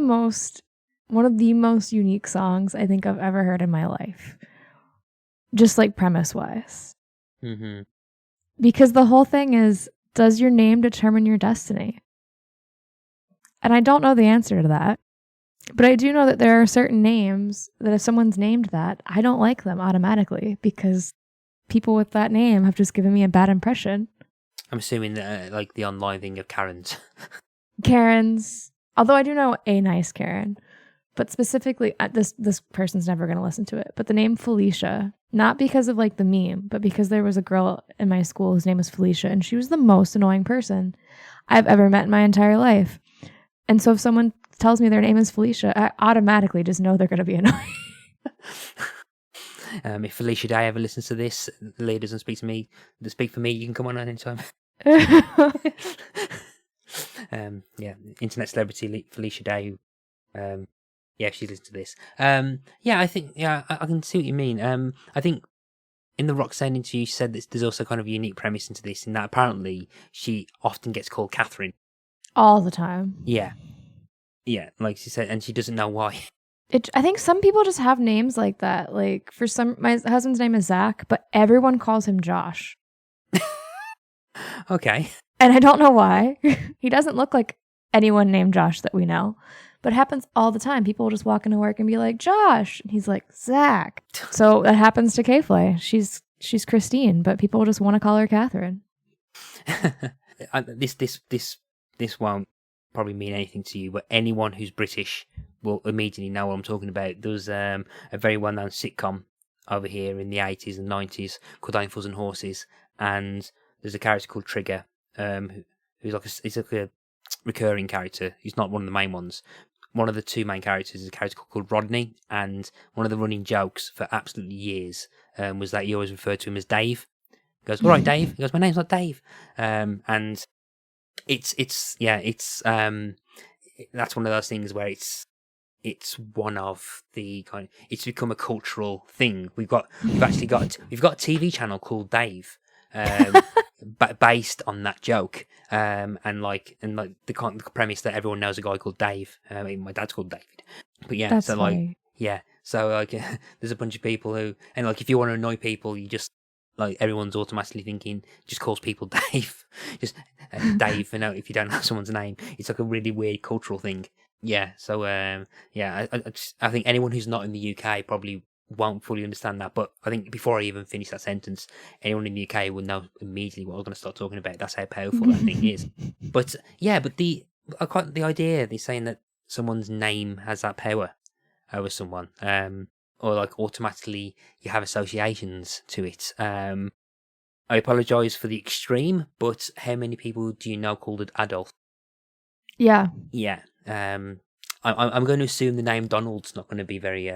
one of the most unique songs I think I've ever heard in my life. Just like premise-wise. Mm-hmm. Because the whole thing is, does your name determine your destiny? And I don't know the answer to that. But I do know that there are certain names that if someone's named that, I don't like them automatically because people with that name have just given me a bad impression. I'm assuming that like the online thing of Karens. Karens. Although I do know a nice Karen. But specifically, this person's never going to listen to it. But the name Felicia, not because of like the meme, but because there was a girl in my school whose name was Felicia, and she was the most annoying person I've ever met in my entire life. And so if someone tells me their name is Felicia, I automatically just know they're going to be annoying. If Felicia Day ever listens to this, Leah doesn't speak for me, you can come on anytime. Internet celebrity Felicia Day. If she listens to this. I think, I can see what you mean. I think in the Roxanne interview, she said that there's also kind of a unique premise into this, in that apparently she often gets called Catherine. All the time. Yeah, like she said, and she doesn't know why. I think some people just have names like that. Like my husband's name is Zach, but everyone calls him Josh. Okay. And I don't know why. He doesn't look like anyone named Josh that we know. But it happens all the time. People will just walk into work and be like, Josh. And he's like, Zach. So that happens to K Flay. She's Christine, but people just want to call her Catherine. This won't probably mean anything to you, but anyone who's British will immediately know what I'm talking about. There was a very well-known sitcom over here in the 80s and 90s called Angels and Horses, and there's a character called Trigger, who's like a recurring character. He's not one of the main ones. One of the two main characters is a character called Rodney, and one of the running jokes for absolutely years was that he always referred to him as Dave. He goes, all right, Dave. He goes, my name's not Dave. And it's that's one of those things where it's one of the kind of, it's become a cultural thing. We've got a TV channel called Dave, based on that joke, and the premise that everyone knows a guy called Dave. My dad's called David, but yeah, that's so funny. there's a bunch of people who, and like if you want to annoy people, you just like everyone's automatically thinking just calls people Dave, just Dave. If you don't know someone's name, it's like a really weird cultural thing. Yeah, so I think anyone who's not in the UK probably won't fully understand that. But I think before I even finish that sentence, anyone in the UK will know immediately what I was going to start talking about. That's how powerful that thing is. But yeah, but the idea they're saying that someone's name has that power over someone, or like automatically you have associations to it. I apologise for the extreme, but how many people do you know called it Adolf? Yeah. Yeah. I'm going to assume the name Donald's not going to be very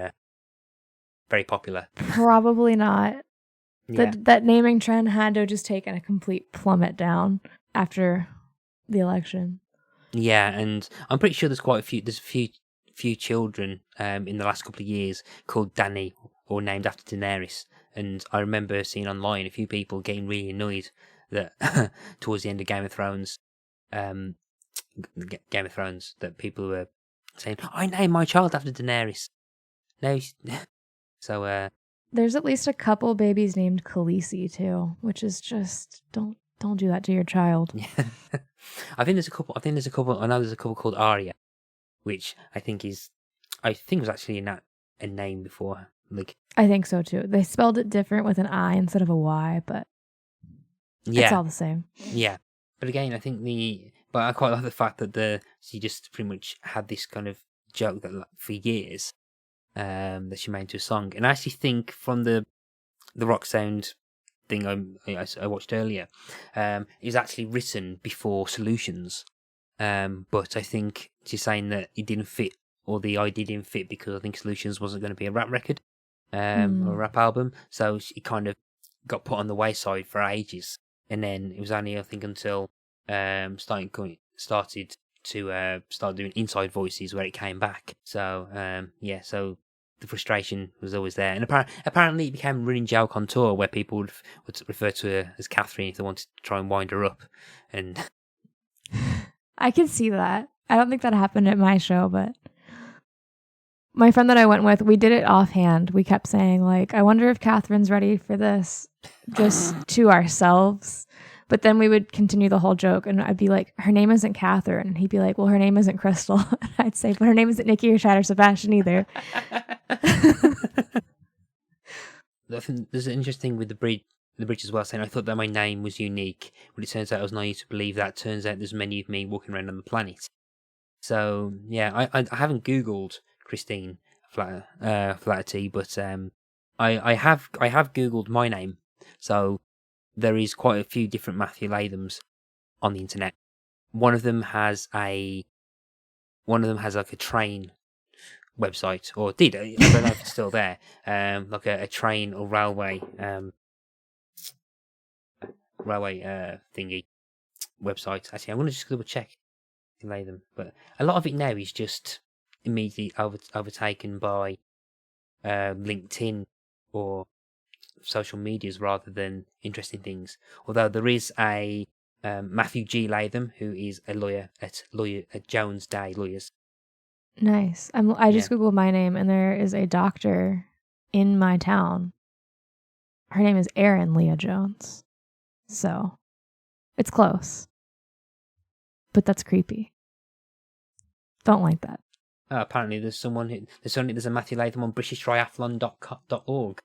popular. Probably not. Yeah. That naming trend had to have just taken a complete plummet down after the election. Yeah, and I'm pretty sure there's a few children in the last couple of years called Danny or named after Daenerys. And I remember seeing online a few people getting really annoyed that towards the end of Game of Thrones, that people were saying, "I named my child after Daenerys." No, so there's at least a couple babies named Khaleesi too, which is just don't do that to your child. Yeah. I think there's a couple. I know there's a couple called Arya, which I think was actually a name before. Like, I think so too. They spelled it different with an I instead of a Y, but it's all the same. Yeah, but again, but I quite like the fact that she just pretty much had this kind of joke that for years, that she made into a song, and I actually think from the rock sound thing I watched earlier, is actually written before Solutions, but I think she's saying that it didn't fit, or the idea didn't fit, because I think Solutions wasn't going to be a rap record, or a rap album, so it kind of got put on the wayside for ages, and then it was only, I think, until started to start doing Inside Voices where it came back. So so the frustration was always there, and apparently it became running joke on tour where people would refer to her as Catherine if they wanted to try and wind her up. And I can see that. I don't think that happened at my show, but my friend that I went with, we did it offhand. We kept saying, like, I wonder if Catherine's ready for this, just to ourselves. But then we would continue the whole joke, and I'd be like, her name isn't Catherine. And he'd be like, well, her name isn't Crystal. And I'd say, but her name isn't Nikki or Chad or Sebastian either. I think there's an interesting thing with the bridge as well, saying I thought that my name was unique, but it turns out I was naive to believe that. Turns out there's many of me walking around on the planet. So yeah, I haven't Googled Christine Flaherty, but I have Googled my name. So there is quite a few different Matthew Lathams on the internet. One of them has like a train website, or did, I don't know if it's still there, like a train or railway thingy website. Actually, I'm going to just double check Latham, but a lot of it now is just immediately overtaken by LinkedIn or social medias rather than interesting things. Although there is a Matthew G. Latham, who is a lawyer at Jones Day Lawyers. Nice. I just Googled my name, and there is a doctor in my town. Her name is Erin Leah Jones. So it's close. But that's creepy. Don't like that. Oh, apparently there's a Matthew Latham on BritishTriathlon.org,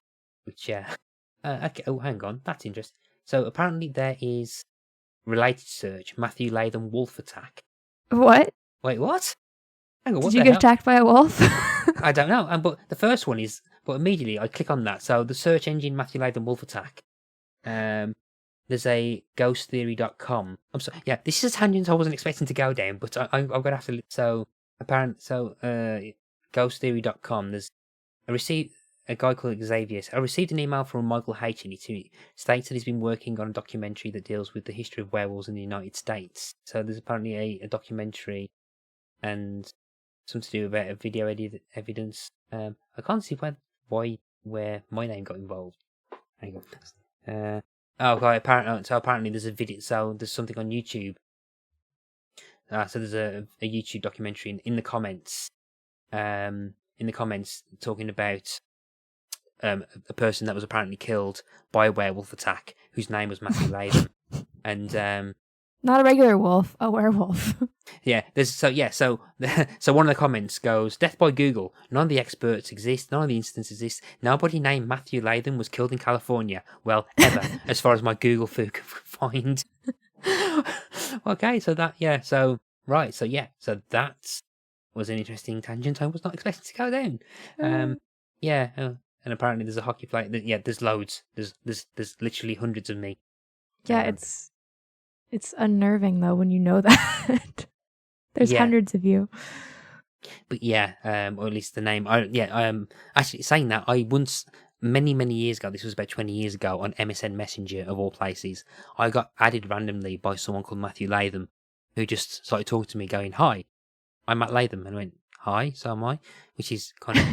which okay, oh, hang on, that's interesting. So apparently there is related search Matthew Latham wolf attack. What? Wait, what? Hang on, Did you get attacked by a wolf? I don't know. But the first one is, but immediately I click on that. So the search engine Matthew Latham wolf attack. There's a ghosttheory.com. I'm sorry. Yeah, this is a tangent I wasn't expecting to go down, but I'm going to have to. Ghosttheory.com. There's a guy called Xavier. I received an email from Michael H. and he states that he's been working on a documentary that deals with the history of werewolves in the United States. So there's apparently a documentary and something to do about a video evidence. I can't see where my name got involved. Hang on. Apparently there's a video. So there's something on YouTube. So there's a YouTube documentary in the comments. In the comments talking about a person that was apparently killed by a werewolf attack, whose name was Matthew Latham, and Not a regular wolf, a werewolf. Yeah, so one of the comments goes, "Death by Google. None of the experts exist. None of the incidents exist. Nobody named Matthew Latham was killed in California. Well, ever, as far as my Google fu can find." Okay, so that so that was an interesting tangent I was not expecting to go down. And apparently there's a hockey player. Yeah, there's loads. There's literally hundreds of me. Yeah, it's unnerving though when you know that. There's hundreds of you. But or at least the name. Actually saying that, I once, many years ago, this was about 20 years ago, on MSN Messenger of all places, I got added randomly by someone called Matthew Latham, who just started talking to me, going, "Hi, I'm Matt Latham," and I went, "Hi, so am I," which is kind of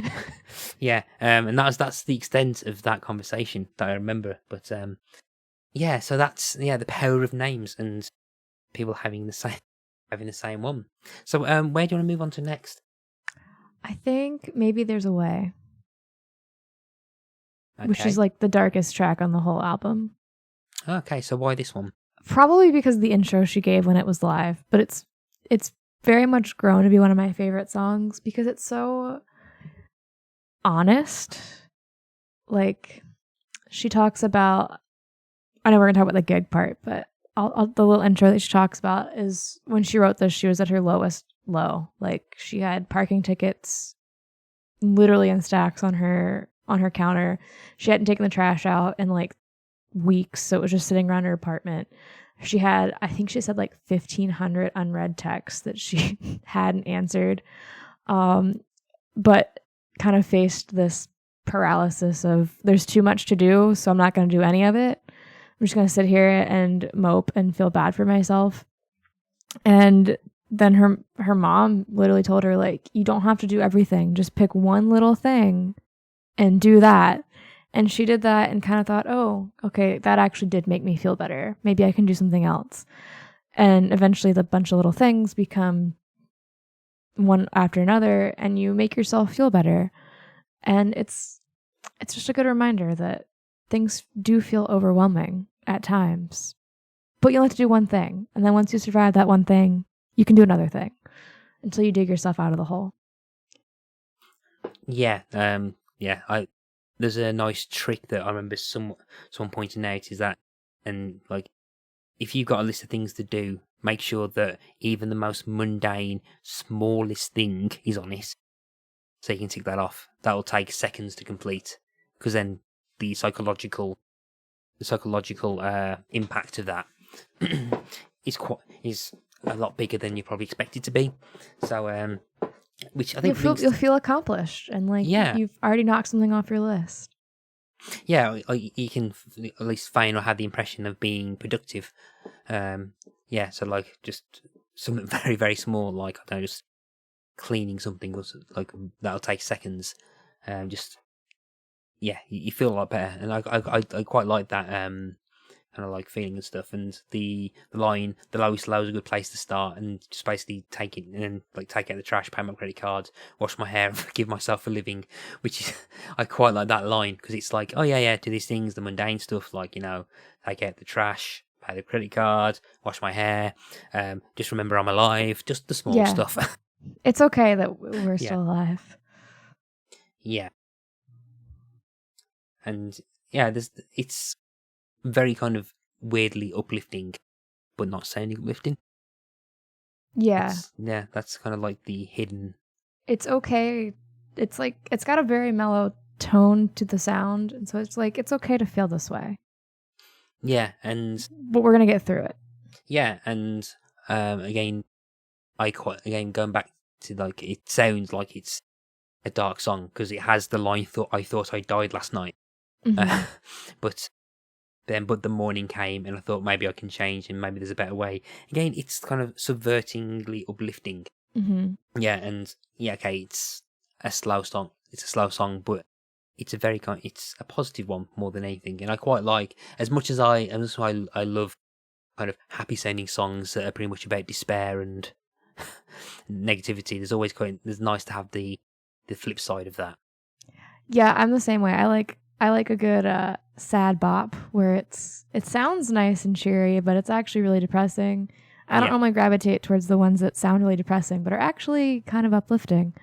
and that's the extent of that conversation that I remember. But so that's the power of names and people having the same one. So where do you want to move on to next? I think maybe There's a Way. Okay. Which is like the darkest track on the whole album. Okay, so why this one? Probably because of the intro she gave when it was live, but it's very much grown to be one of my favorite songs because it's so honest. Like, she talks about, I know we're gonna talk about the gig part, but the little intro that she talks about is when she wrote this, she was at her lowest low. Like, she had parking tickets literally in stacks on her counter. She hadn't taken the trash out in like weeks, so it was just sitting around her apartment. She had, I think she said, like 1,500 unread texts that she hadn't answered, but kind of faced this paralysis of, there's too much to do, so I'm not going to do any of it. I'm just going to sit here and mope and feel bad for myself. And then her mom literally told her, like, you don't have to do everything. Just pick one little thing and do that. And she did that and kind of thought, oh, okay, that actually did make me feel better. Maybe I can do something else. And eventually the bunch of little things become one after another, and you make yourself feel better. And it's just a good reminder that things do feel overwhelming at times, but you only have to do one thing. And then once you survive that one thing, you can do another thing until you dig yourself out of the hole. There's a nice trick that I remember someone pointing out, is that, and like, if you've got a list of things to do, make sure that even the most mundane, smallest thing is on it, so you can tick that off. That'll take seconds to complete, because then the psychological impact of that is a lot bigger than you probably expect it to be. So which I think you'll feel accomplished, and like you've already knocked something off your list. Yeah, you can at least feign or have the impression of being productive. So like just something very, very small, like, I don't know, just cleaning something, was like, that'll take seconds. You feel a lot better, and I quite like that kind of like feeling and stuff. And the line, the lowest low is a good place to start, and just basically take it and then like take out the trash, pay my credit card, wash my hair, give myself a living, which is, I quite like that line, because it's like, oh yeah, do these things, the mundane stuff, like, take out the trash, pay the credit card, wash my hair, just remember I'm alive, just the small stuff. It's okay that we're still alive. Yeah. And it's very kind of weirdly uplifting, but not sounding uplifting. Yeah. That's kind of like the hidden. It's okay. It's like, it's got a very mellow tone to the sound, and so it's like, it's okay to feel this way. Yeah, but we're gonna get through it. Yeah, and again, going back to, like, it sounds like it's a dark song because it has the line, I thought I died last night. Mm-hmm. But the morning came, and I thought maybe I can change, and maybe there's a better way. Again, it's kind of subvertingly uplifting. Mm-hmm. Yeah, and okay, it's a slow song. It's a slow song, but it's a positive one more than anything. And I quite like, as much as I love kind of happy sounding songs that are pretty much about despair and negativity. There's nice to have the flip side of that. Yeah, I'm the same way. I like a good sad bop where it sounds nice and cheery, but it's actually really depressing. I don't normally gravitate towards the ones that sound really depressing, but are actually kind of uplifting.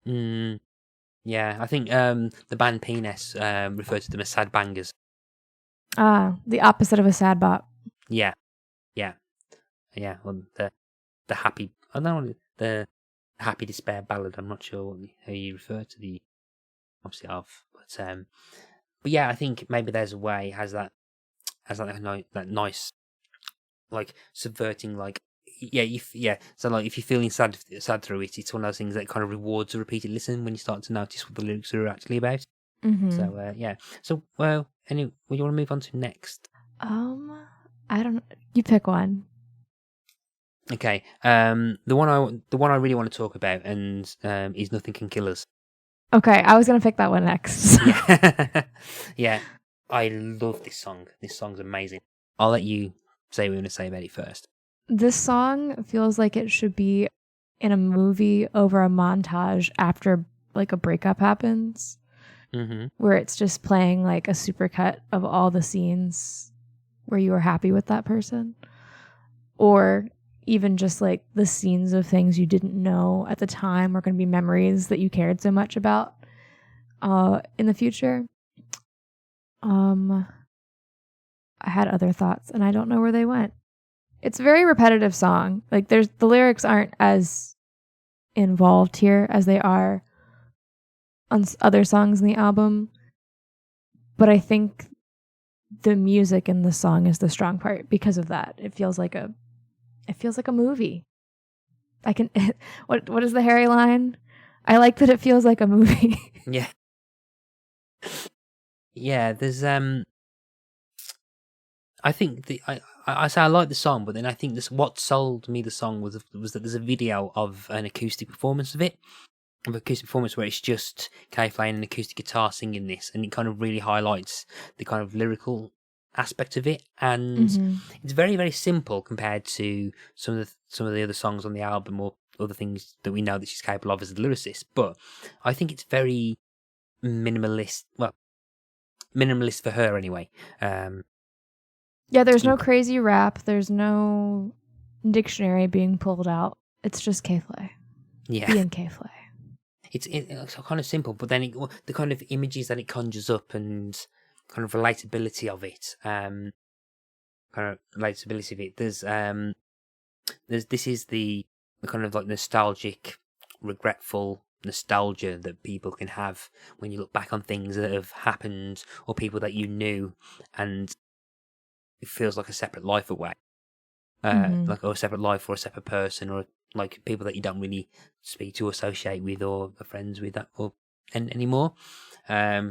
Yeah, I think the band Penis referred to them as sad bangers. The opposite of a sad bop. Yeah. Well, the happy, I don't know, the happy despair ballad. I'm not sure how you refer to the opposite of, but yeah, I think maybe there's a way has that nice, like subverting, like So like if you're feeling sad through it, it's one of those things that kind of rewards a repeated listen when you start to notice what the lyrics are actually about. Mm-hmm. So yeah. So well, anyway, what do you want to move on to next? I don't. You pick one. Okay. The one I really want to talk about and is Nothing Can Kill Us. Okay, I was gonna pick that one next. Yeah. I love this song. This song's amazing. I'll let you say what you want to say about it first. This song feels like it should be in a movie over a montage after like a breakup happens, where it's just playing like a supercut of all the scenes where you were happy with that person, or even just like the scenes of things you didn't know at the time are going to be memories that you cared so much about in the future. I had other thoughts and I don't know where they went. It's a very repetitive song. Like the lyrics aren't as involved here as they are on other songs in the album. But I think the music in the song is the strong part because of that. It feels like a movie. I can what is the Harry line? I like that it feels like a movie. Yeah. Yeah, there's I think I say I like the song, but then I think what sold me the song was that there's a video of an acoustic performance of it. Of acoustic performance where it's just K Flay and an acoustic guitar singing this, and it kind of really highlights the kind of lyrical aspect of it, and it's very, very simple compared to some of the other songs on the album or other things that we know that she's capable of as a lyricist. But I think it's very minimalist. Well, minimalist for her anyway. Yeah, there's no crazy rap. There's no dictionary being pulled out. It's just K Flay. Yeah, being K Flay. It's kind of simple, but then the kind of images that it conjures up and kind of relatability of it. This is the kind of like nostalgic, regretful nostalgia that people can have when you look back on things that have happened or people that you knew, and it feels like a separate life away, like or a separate life or a separate person or like people that you don't really speak to or associate with or are friends with or anymore. I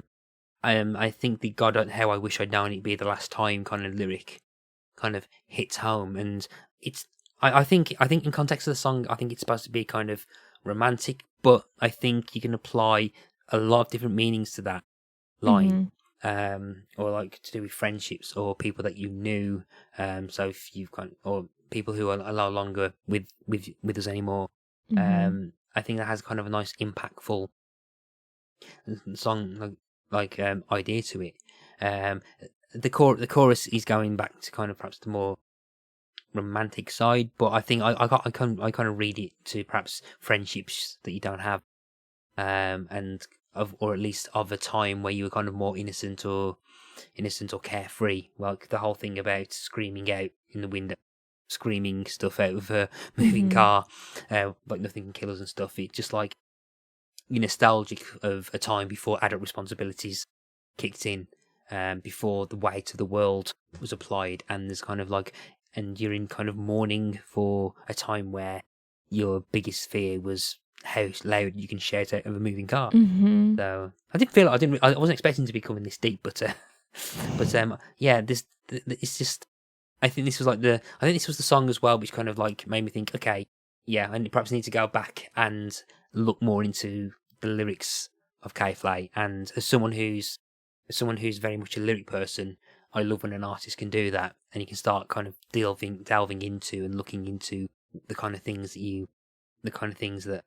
think the God How I Wish I'd Known It'd Be the Last Time kind of lyric kind of hits home, and it's I think in context of the song, I think it's supposed to be kind of romantic, but I think you can apply a lot of different meanings to that line. Or like to do with friendships or people that you knew. So if you've got or people who are no longer with us anymore. I think that has kind of a nice impactful song like idea to it. The chorus is going back to kind of perhaps the more romantic side, but I think I kind of read it to perhaps friendships that you don't have, and or at least of a time where you were kind of more innocent or carefree. Like the whole thing about screaming out in the window, screaming stuff out of a moving car, like Nothing Can Kill Us and stuff. It's just like you're nostalgic of a time before adult responsibilities kicked in, before the weight of the world was applied, and there's kind of like, and you're in kind of mourning for a time where your biggest fear was how loud you can shout out of a moving car. So I wasn't expecting to be coming this deep, but yeah, it's just, I think this was the song as well, which kind of like made me think, okay, yeah, I perhaps need to go back and look more into the lyrics of K Flay. And as someone who's very much a lyric person, I love when an artist can do that, and you can start kind of delving into and looking into the kind of things that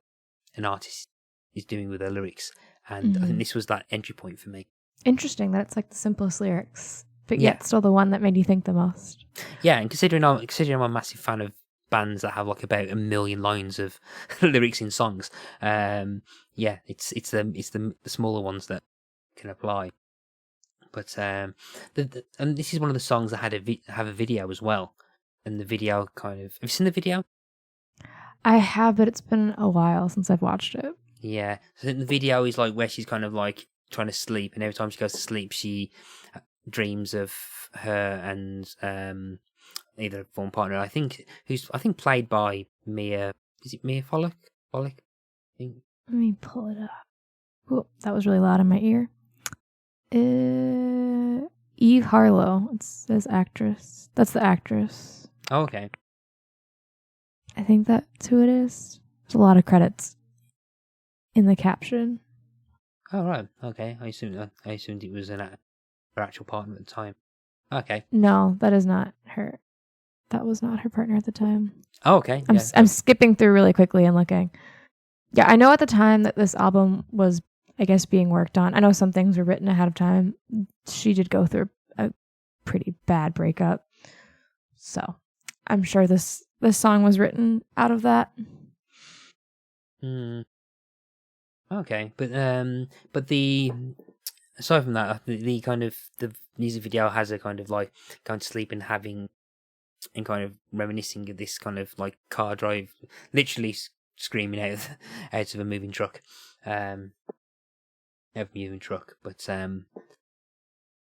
an artist is doing with their lyrics. And I think this was that entry point for me. Interesting that it's like the simplest lyrics but yet still the one that made you think the most. Yeah, and considering I'm a massive fan of bands that have like about 1 million lines of lyrics in songs, it's the smaller ones that can apply. But and this is one of the songs that have a video as well, and the video have you seen the video? I have, but it's been a while since I've watched it. Yeah, so the video is like where she's kind of like trying to sleep, and every time she goes to sleep, she dreams of her and either form partner. I think played by Mia. Is it Mia Follick? Let me pull it up. Ooh, that was really loud in my ear. Eve Harlow. It says actress. That's the actress. Oh, okay. I think that's who it is. There's a lot of credits in the caption. Oh, right. Okay. I assumed it was her actual partner at the time. Okay. No, that is not her. That was not her partner at the time. Oh, okay. I'm skipping through really quickly and looking. Yeah, I know at the time that this album was, I guess, being worked on. I know some things were written ahead of time. She did go through a pretty bad breakup. So I'm sure this song was written out of that. Okay, but the aside from that, the kind of the music video has a kind of like going to sleep and having and kind of reminiscing of this kind of like car drive, literally screaming out of a moving truck, But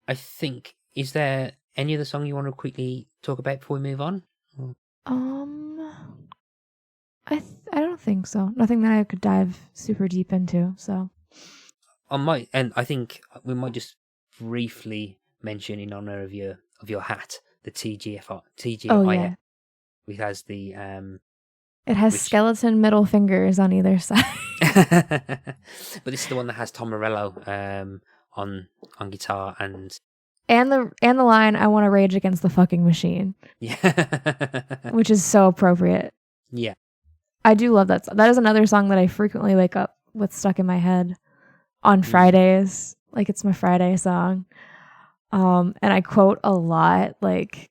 I think, is there any other song you want to quickly talk about before we move on? I don't think so. Nothing that I could dive super deep into. So I think we might just briefly mention in honor of your hat, the TGIF. Oh yeah, it has the It has skeleton middle fingers on either side. But this is the one that has Tom Morello on guitar and the line "I want to rage against the fucking machine." Yeah, which is so appropriate. Yeah. I do love that song. That is another song that I frequently wake up with stuck in my head on Fridays. Like, it's my Friday song. And I quote a lot, like,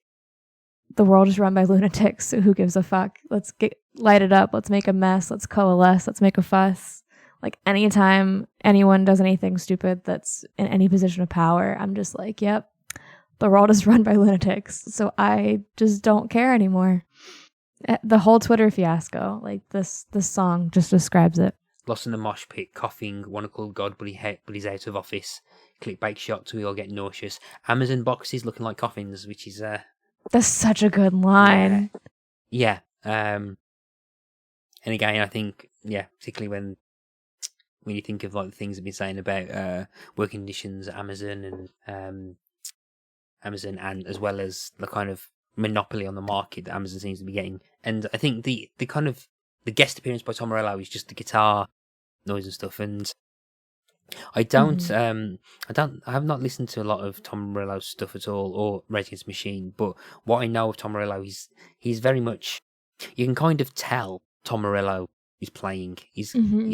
the world is run by lunatics, so who gives a fuck? Let's light it up. Let's make a mess. Let's coalesce. Let's make a fuss. Like, anytime anyone does anything stupid that's in any position of power, I'm just like, yep, the world is run by lunatics. So I just don't care anymore. The whole Twitter fiasco, like this song just describes it. Lost in the mosh pit, coughing, wanna call God, but he's out of office. Clickbait shots, we all get nauseous. Amazon boxes looking like coffins, which is that's such a good line. Yeah. And again, I think, particularly when you think of like the things I've been saying about working conditions at Amazon and as well as the kind of monopoly on the market that Amazon seems to be getting. And I think the kind of the guest appearance by Tom Morello is just the guitar noise and stuff. And I have not listened to a lot of Tom Morello's stuff at all, or Rage Against the Machine. But what I know of Tom Morello is he's very much, you can kind of tell Tom Morello is playing. He's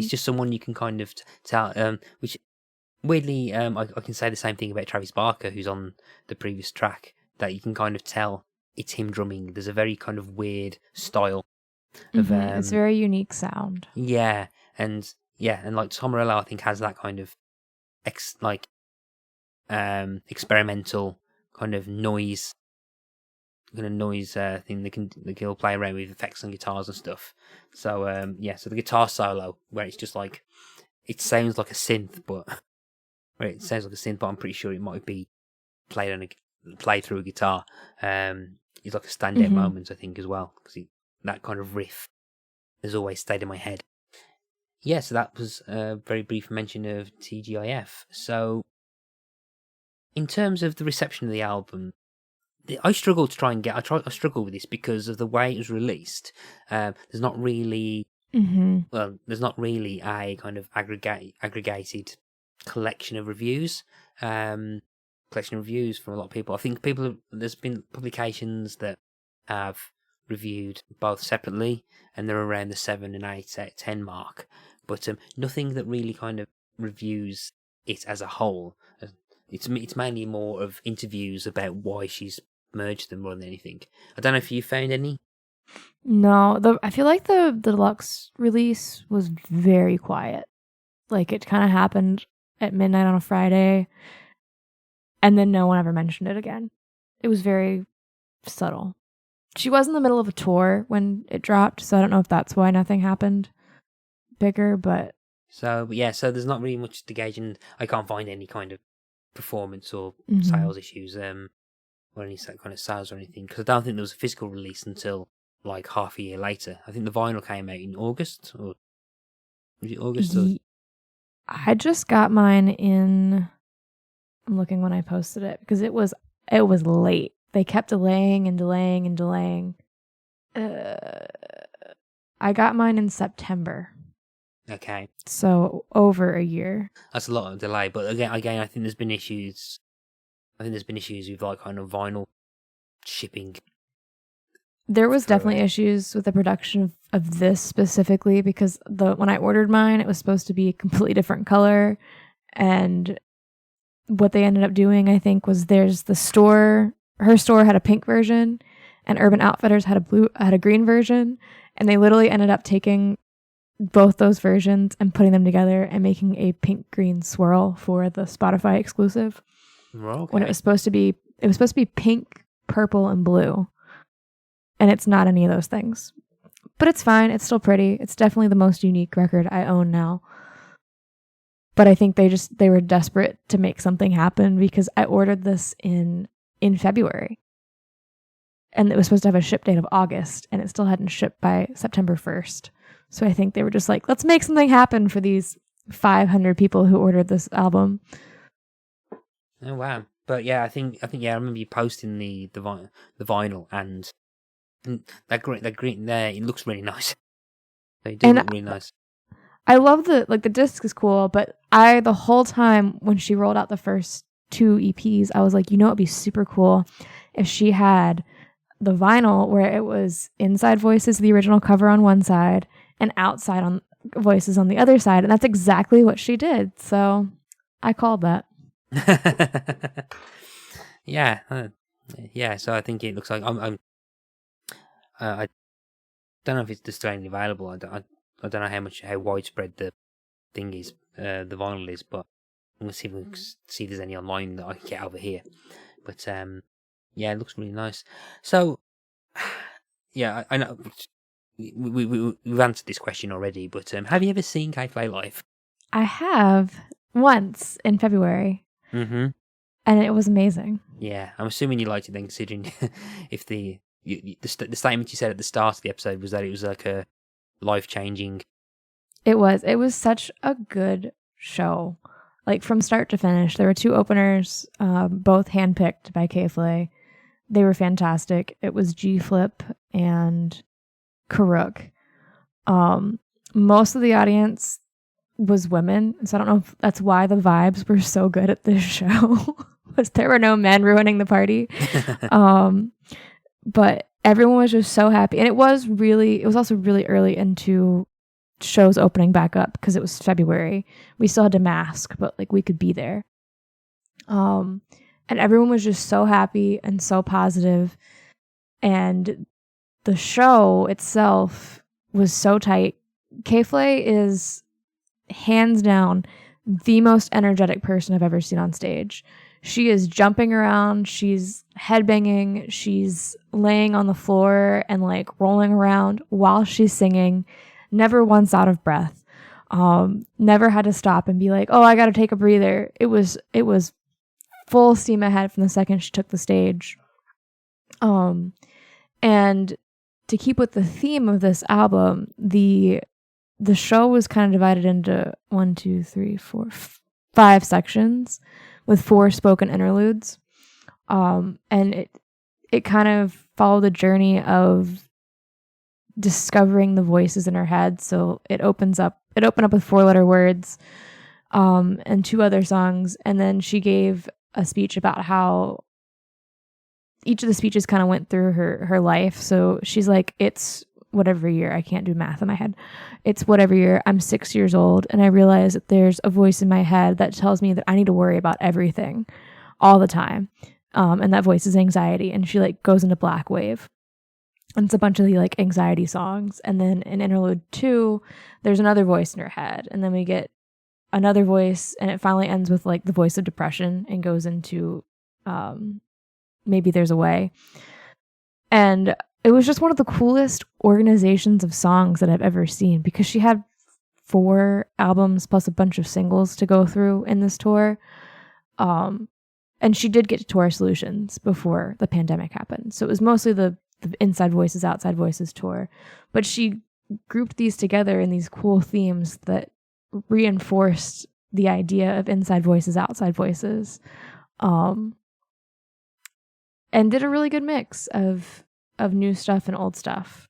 just someone you can kind of tell. Which weirdly, I can say the same thing about Travis Barker, who's on the previous track. That you can kind of tell it's him drumming. There's a very kind of weird style of it's a very unique sound. Yeah, and like Tom Morello, I think has that kind of experimental kind of noise thing. They can all play around with effects on guitars and stuff. So so the guitar solo where it's just like it sounds like a synth, but I'm pretty sure it might be played through a guitar. It's like a standout moment, I think, as well, because that kind of riff has always stayed in my head. Yeah, so that was a very brief mention of TGIF. So, in terms of the reception of the album, I struggle with this because of the way it was released. There's not really, there's not really a kind of aggregated collection of reviews. From a lot of people. I think there's been publications that have reviewed both separately, and they're around the 7 and 8 out of 10 mark. But nothing that really kind of reviews it as a whole. it's mainly more of interviews about why she's merged them more than anything. I don't know if you found any. No, I feel like the deluxe release was very quiet. Like it kind of happened at midnight on a Friday, and then no one ever mentioned it again. It was very subtle. She was in the middle of a tour when it dropped, so I don't know if that's why nothing happened bigger, but... So there's not really much to gauge, and I can't find any kind of performance or Mhm. sales issues, or any kind of sales or anything, because I don't think there was a physical release until like half a year later. I think the vinyl came out in August, or was it August? I just got mine in... I'm looking when I posted it, because it was late. They kept delaying and delaying and delaying. I got mine in September. Okay. So over a year. That's a lot of delay, but again, I think there's been issues. I think there's been issues with like kind of vinyl shipping. There was definitely issues with the production of this specifically, because when I ordered mine, it was supposed to be a completely different color, and what they ended up doing, I think, was there's the store. Her store had a pink version, and Urban Outfitters had a green version, and they literally ended up taking both those versions and putting them together and making a pink green swirl for the Spotify exclusive. Okay. When it was supposed to be pink, purple, and blue, and it's not any of those things. But it's fine. It's still pretty. It's definitely the most unique record I own now. But I think they were desperate to make something happen, because I ordered this in February. And it was supposed to have a ship date of August, and it still hadn't shipped by September 1st. So I think they were just like, let's make something happen for these 500 people who ordered this album. Oh wow! But yeah, I think I remember you posting the vinyl, and that green there. It looks really nice. They do look really nice. I love the disc is cool, but the whole time when she rolled out the first 2 EPs, I was like, it'd be super cool if she had the vinyl where it was Inside Voices, the original cover on one side, and Outside on Voices on the other side, and that's exactly what she did. So I called that. Yeah. So I think it looks like I don't know if it's still available. I don't know how widespread the thing is, the vinyl is, but I'm gonna see if we can see if there's any online that I can get over here. But it looks really nice. So yeah, I know we've answered this question already, but have you ever seen K Flay live? I have, once in February. Mm-hmm. And it was amazing. Yeah, I'm assuming you liked it then, considering if the statement you said at the start of the episode was that it was like a life-changing. It was such a good show, like from start to finish. There were 2 openers, both handpicked by K Flay. They were fantastic. It was G Flip and Karuk. Most of the audience was women, so I don't know if that's why the vibes were so good at this show. Was there were no men ruining the party. But everyone was just so happy, and it was also really early into shows opening back up, because it was February. We still had to mask, but like we could be there. And everyone was just so happy and so positive, and the show itself was so tight. K Flay is hands down the most energetic person I've ever seen on stage. She is jumping around, she's headbanging, she's laying on the floor and like rolling around while she's singing, never once out of breath. Never had to stop and be like, oh, I gotta take a breather. It was full steam ahead from the second she took the stage. And to keep with the theme of this album, the show was kind of divided into 5 sections with 4 spoken interludes. And it kind of followed the journey of discovering the voices in her head. So it opened up with 4-letter words, and 2 other songs. And then she gave a speech about how each of the speeches kind of went through her life. So she's like, it's whatever year. I can't do math in my head. It's whatever year. I'm 6 years old, and I realize that there's a voice in my head that tells me that I need to worry about everything all the time. And that voice is anxiety. And she like goes into Black Wave. And it's a bunch of the like anxiety songs. And then in interlude 2, there's another voice in her head. And then we get another voice, and it finally ends with like the voice of depression and goes into Maybe There's a Way. And it was just one of the coolest organizations of songs that I've ever seen, because she had 4 albums plus a bunch of singles to go through in this tour. And she did get to tour Solutions before the pandemic happened. So it was mostly the Inside Voices, Outside Voices tour. But she grouped these together in these cool themes that reinforced the idea of Inside Voices, Outside Voices. And did a really good mix of new stuff and old stuff.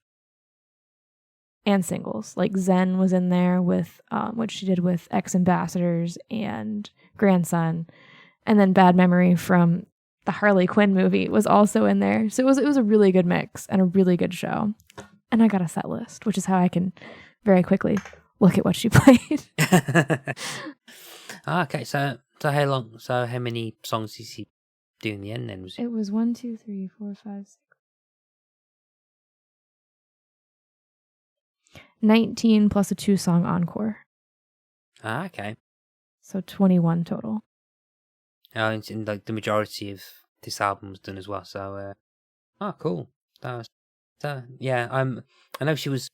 And singles. Like Zen was in there with what she did with Ex-Ambassadors and Grandson. And then Bad Memory from the Harley Quinn movie was also in there. So it was a really good mix and a really good show. And I got a set list, which is how I can very quickly look at what she played. Okay, so how many songs did she do in the end then? It was 1, 2, 3, 4, 5, 6. 19 plus a 2-song encore. Okay. So 21 total. And like the majority of this album was done as well. So, cool. Yeah. I know she was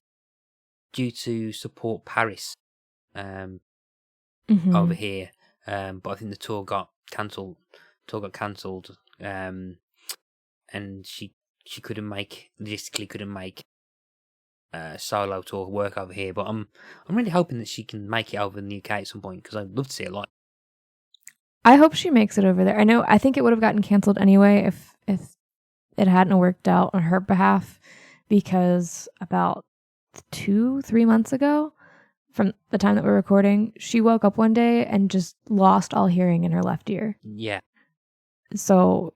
due to support Paris, over here. But I think the tour got cancelled. And she logistically couldn't make solo tour work over here. But I'm really hoping that she can make it over in the UK at some point, because I'd love to see it live. I hope she makes it over there. I think it would have gotten canceled anyway if it hadn't worked out on her behalf, because about 2-3 months ago, from the time that we're recording, she woke up one day and just lost all hearing in her left ear. Yeah. So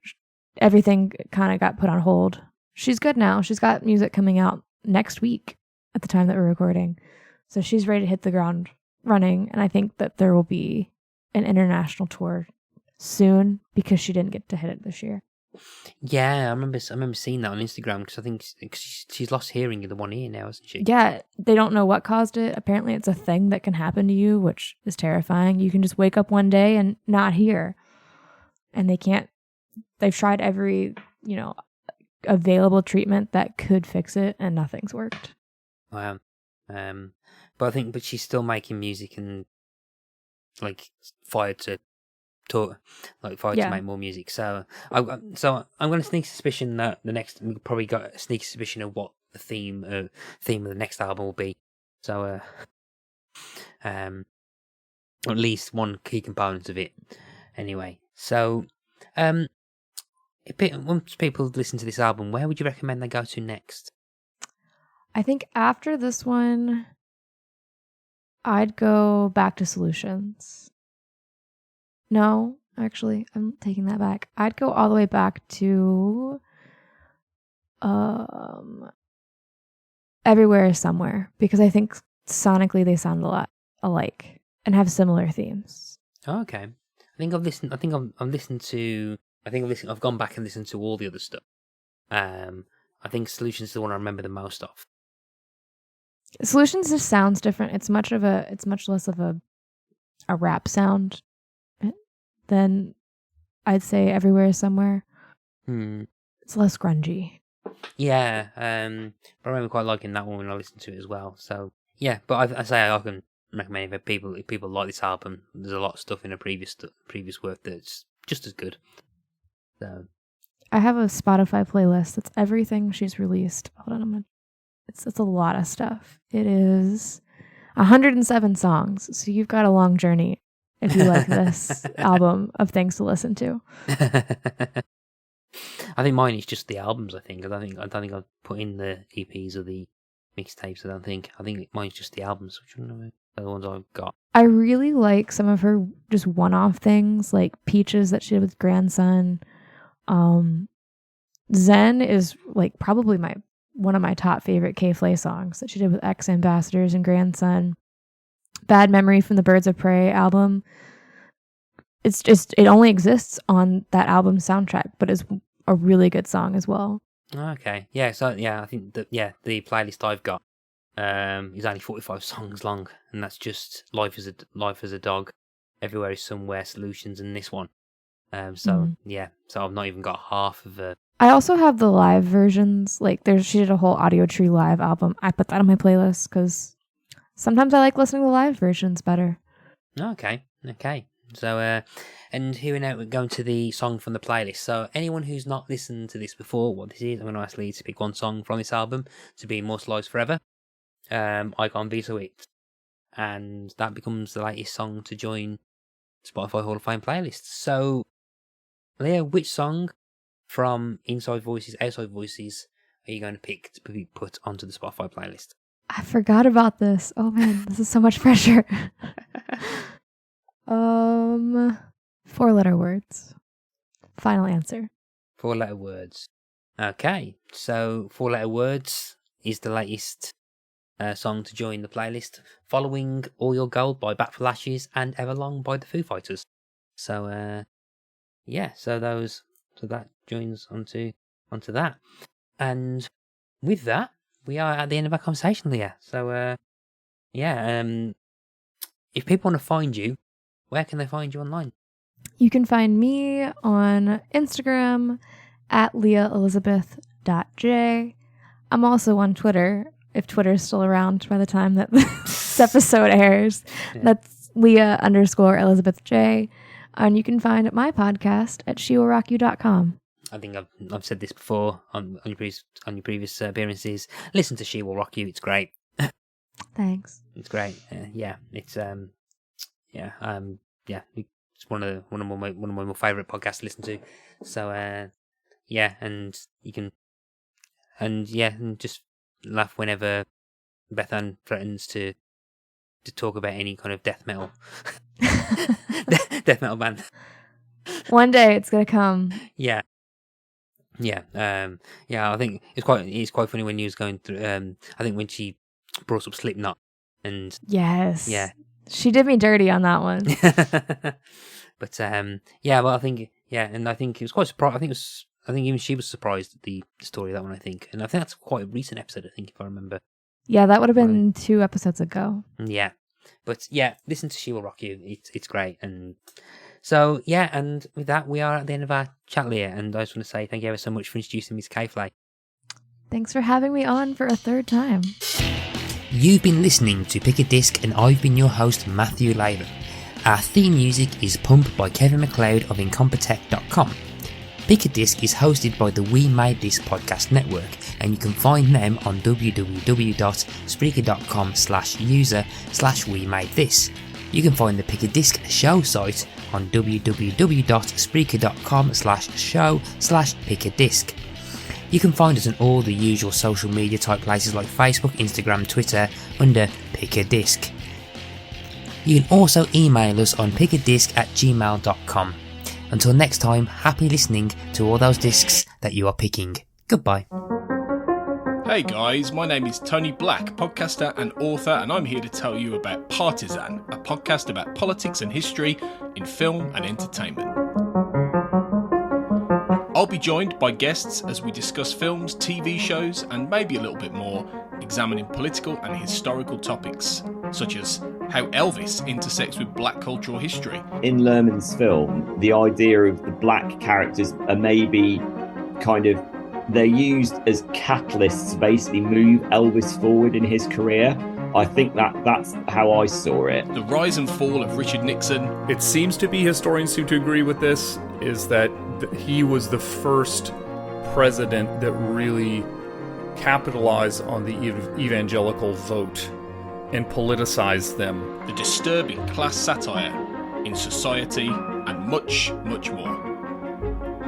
everything kind of got put on hold. She's good now. She's got music coming out next week at the time that we're recording. So she's ready to hit the ground running. And I think that there will be an international tour soon, because she didn't get to hit it this year. Yeah, I remember seeing that on Instagram, because I think she's lost hearing in the one ear now, hasn't she? Yeah, they don't know what caused it. Apparently it's a thing that can happen to you, which is terrifying. You can just wake up one day and not hear. And they've tried every, available treatment that could fix it, and nothing's worked. Wow. But she's still making music and like fired to tour, to make more music. So I'm going to sneak suspicion that we probably got a sneak suspicion of what the theme of the next album will be. So at least one key component of it. Anyway, so once people listen to this album, where would you recommend they go to next? I think after this one, I'd go back to Solutions. No, actually, I'm taking that back. I'd go all the way back to Everywhere Is Somewhere, because I think sonically they sound a lot alike and have similar themes. Oh, okay. I've gone back and listened to all the other stuff. I think Solutions is the one I remember the most of. Solutions just sounds different. It's much less of a rap sound than I'd say Everywhere Is Somewhere. It's less grungy. Yeah, I remember quite liking that one when I listened to it as well. So yeah, but I say I can recommend it if people like this album. There's a lot of stuff in her previous work that's just as good. So I have a Spotify playlist that's everything she's released. Hold on, it's a lot of stuff. It is 107 songs, so you've got a long journey if you like this album of things to listen to. I think mine is just the albums. I don't think I've put in the EPs or the mixtapes. I think mine's just the albums, which I don't know are the ones I've got. I really like some of her just one-off things, like Peaches that she did with Grandson. Zen is like probably my one of my top favorite K Flay songs that she did with Ex Ambassadors and Grandson. Bad Memory from the Birds of Prey album. It only exists on that album soundtrack, but it's a really good song as well. Okay. Yeah, so I think that the playlist I've got is only 45 songs long, and that's just Life as a Dog, Everywhere is Somewhere, Solutions, and this one. So I've not even got half of it. I also have the live versions. Like she did a whole Audio Tree live album. I put that on my playlist because sometimes I like listening to the live versions better. Okay. So, and here and now we're going to the song from the playlist. So anyone who's not listened to this before, what this is, I'm going to ask Lee to pick one song from this album to be immortalised forever. I Can't Veto It. And that becomes the latest song to join Spotify Hall of Fame playlist. So, Leah, which song from Inside Voices, Outside Voices are you going to pick to be put onto the Spotify playlist? I forgot about this. Oh man, this is so much pressure. 4-letter words. Final answer. 4-letter words. Okay, so 4-letter words is the latest song to join the playlist, following All Your Gold by Bat for Lashes and Everlong by the Foo Fighters. So so that joins onto that. And with that, we are at the end of our conversation, Leah. So if people want to find you, where can they find you online? You can find me on Instagram at leahelizabeth.j. I'm also on Twitter, if Twitter is still around by the time that this episode airs. Yeah. That's Leah_ElizabethJ. And you can find my podcast at shewillrockyou.com. I think I've said this before on your previous appearances. Listen to She Will Rock You. It's great. Thanks. It's great. It's it's one of my more favorite podcasts to listen to. So and you can and just laugh whenever Bethan threatens to talk about any kind of death metal band. One day it's gonna come. Yeah. I think it's quite funny when you was going through. I think when she brought up Slipknot, and yes, she did me dirty on that one. But I think and I think it was quite surprised. I think even she was surprised at the story of that one. I think that's quite a recent episode. I think, if I remember. Yeah, that would have been 2 episodes ago. Yeah, but listen to She Will Rock You. It's great, and so and with that we are at the end of our chat, Leah. And I just want to say thank you ever so much for introducing me to K Flay. Thanks for having me on for a 3rd time. You've been listening to Pick a Disc, and I've been your host, Matthew Leyland. Our theme music is Pump by Kevin MacLeod of Incompetech.com. Pick a Disc is hosted by the We Made This podcast network, and you can find them on www.spreaker.com/user/WeMadeThis. You can find the Pick a Disc show site on www.spreaker.com/show/pickadisc. You can find us on all the usual social media type places like Facebook, Instagram, Twitter under Pick a Disc. You can also email us on pickadisc@gmail.com. Until next time, happy listening to all those discs that you are picking. Goodbye. Hey guys, my name is Tony Black, podcaster and author, and I'm here to tell you about Partisan, a podcast about politics and history in film and entertainment. I'll be joined by guests as we discuss films, TV shows, and maybe a little bit more, examining political and historical topics, such as how Elvis intersects with black cultural history. In Lerman's film, the idea of the black characters are maybe they're used as catalysts to basically move Elvis forward in his career. I think that's how I saw it. The rise and fall of Richard Nixon. It seems to be, historians seem to agree with this, is that he was the first president that really capitalized on the evangelical vote and politicized them. The disturbing class satire in society, and much, much more.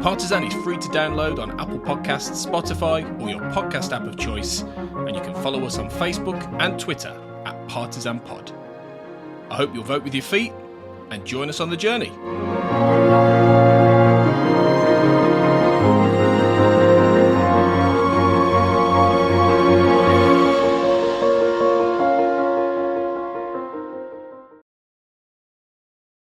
Partisan is free to download on Apple Podcasts, Spotify, or your podcast app of choice, and you can follow us on Facebook and Twitter at PartisanPod. I hope you'll vote with your feet and join us on the journey.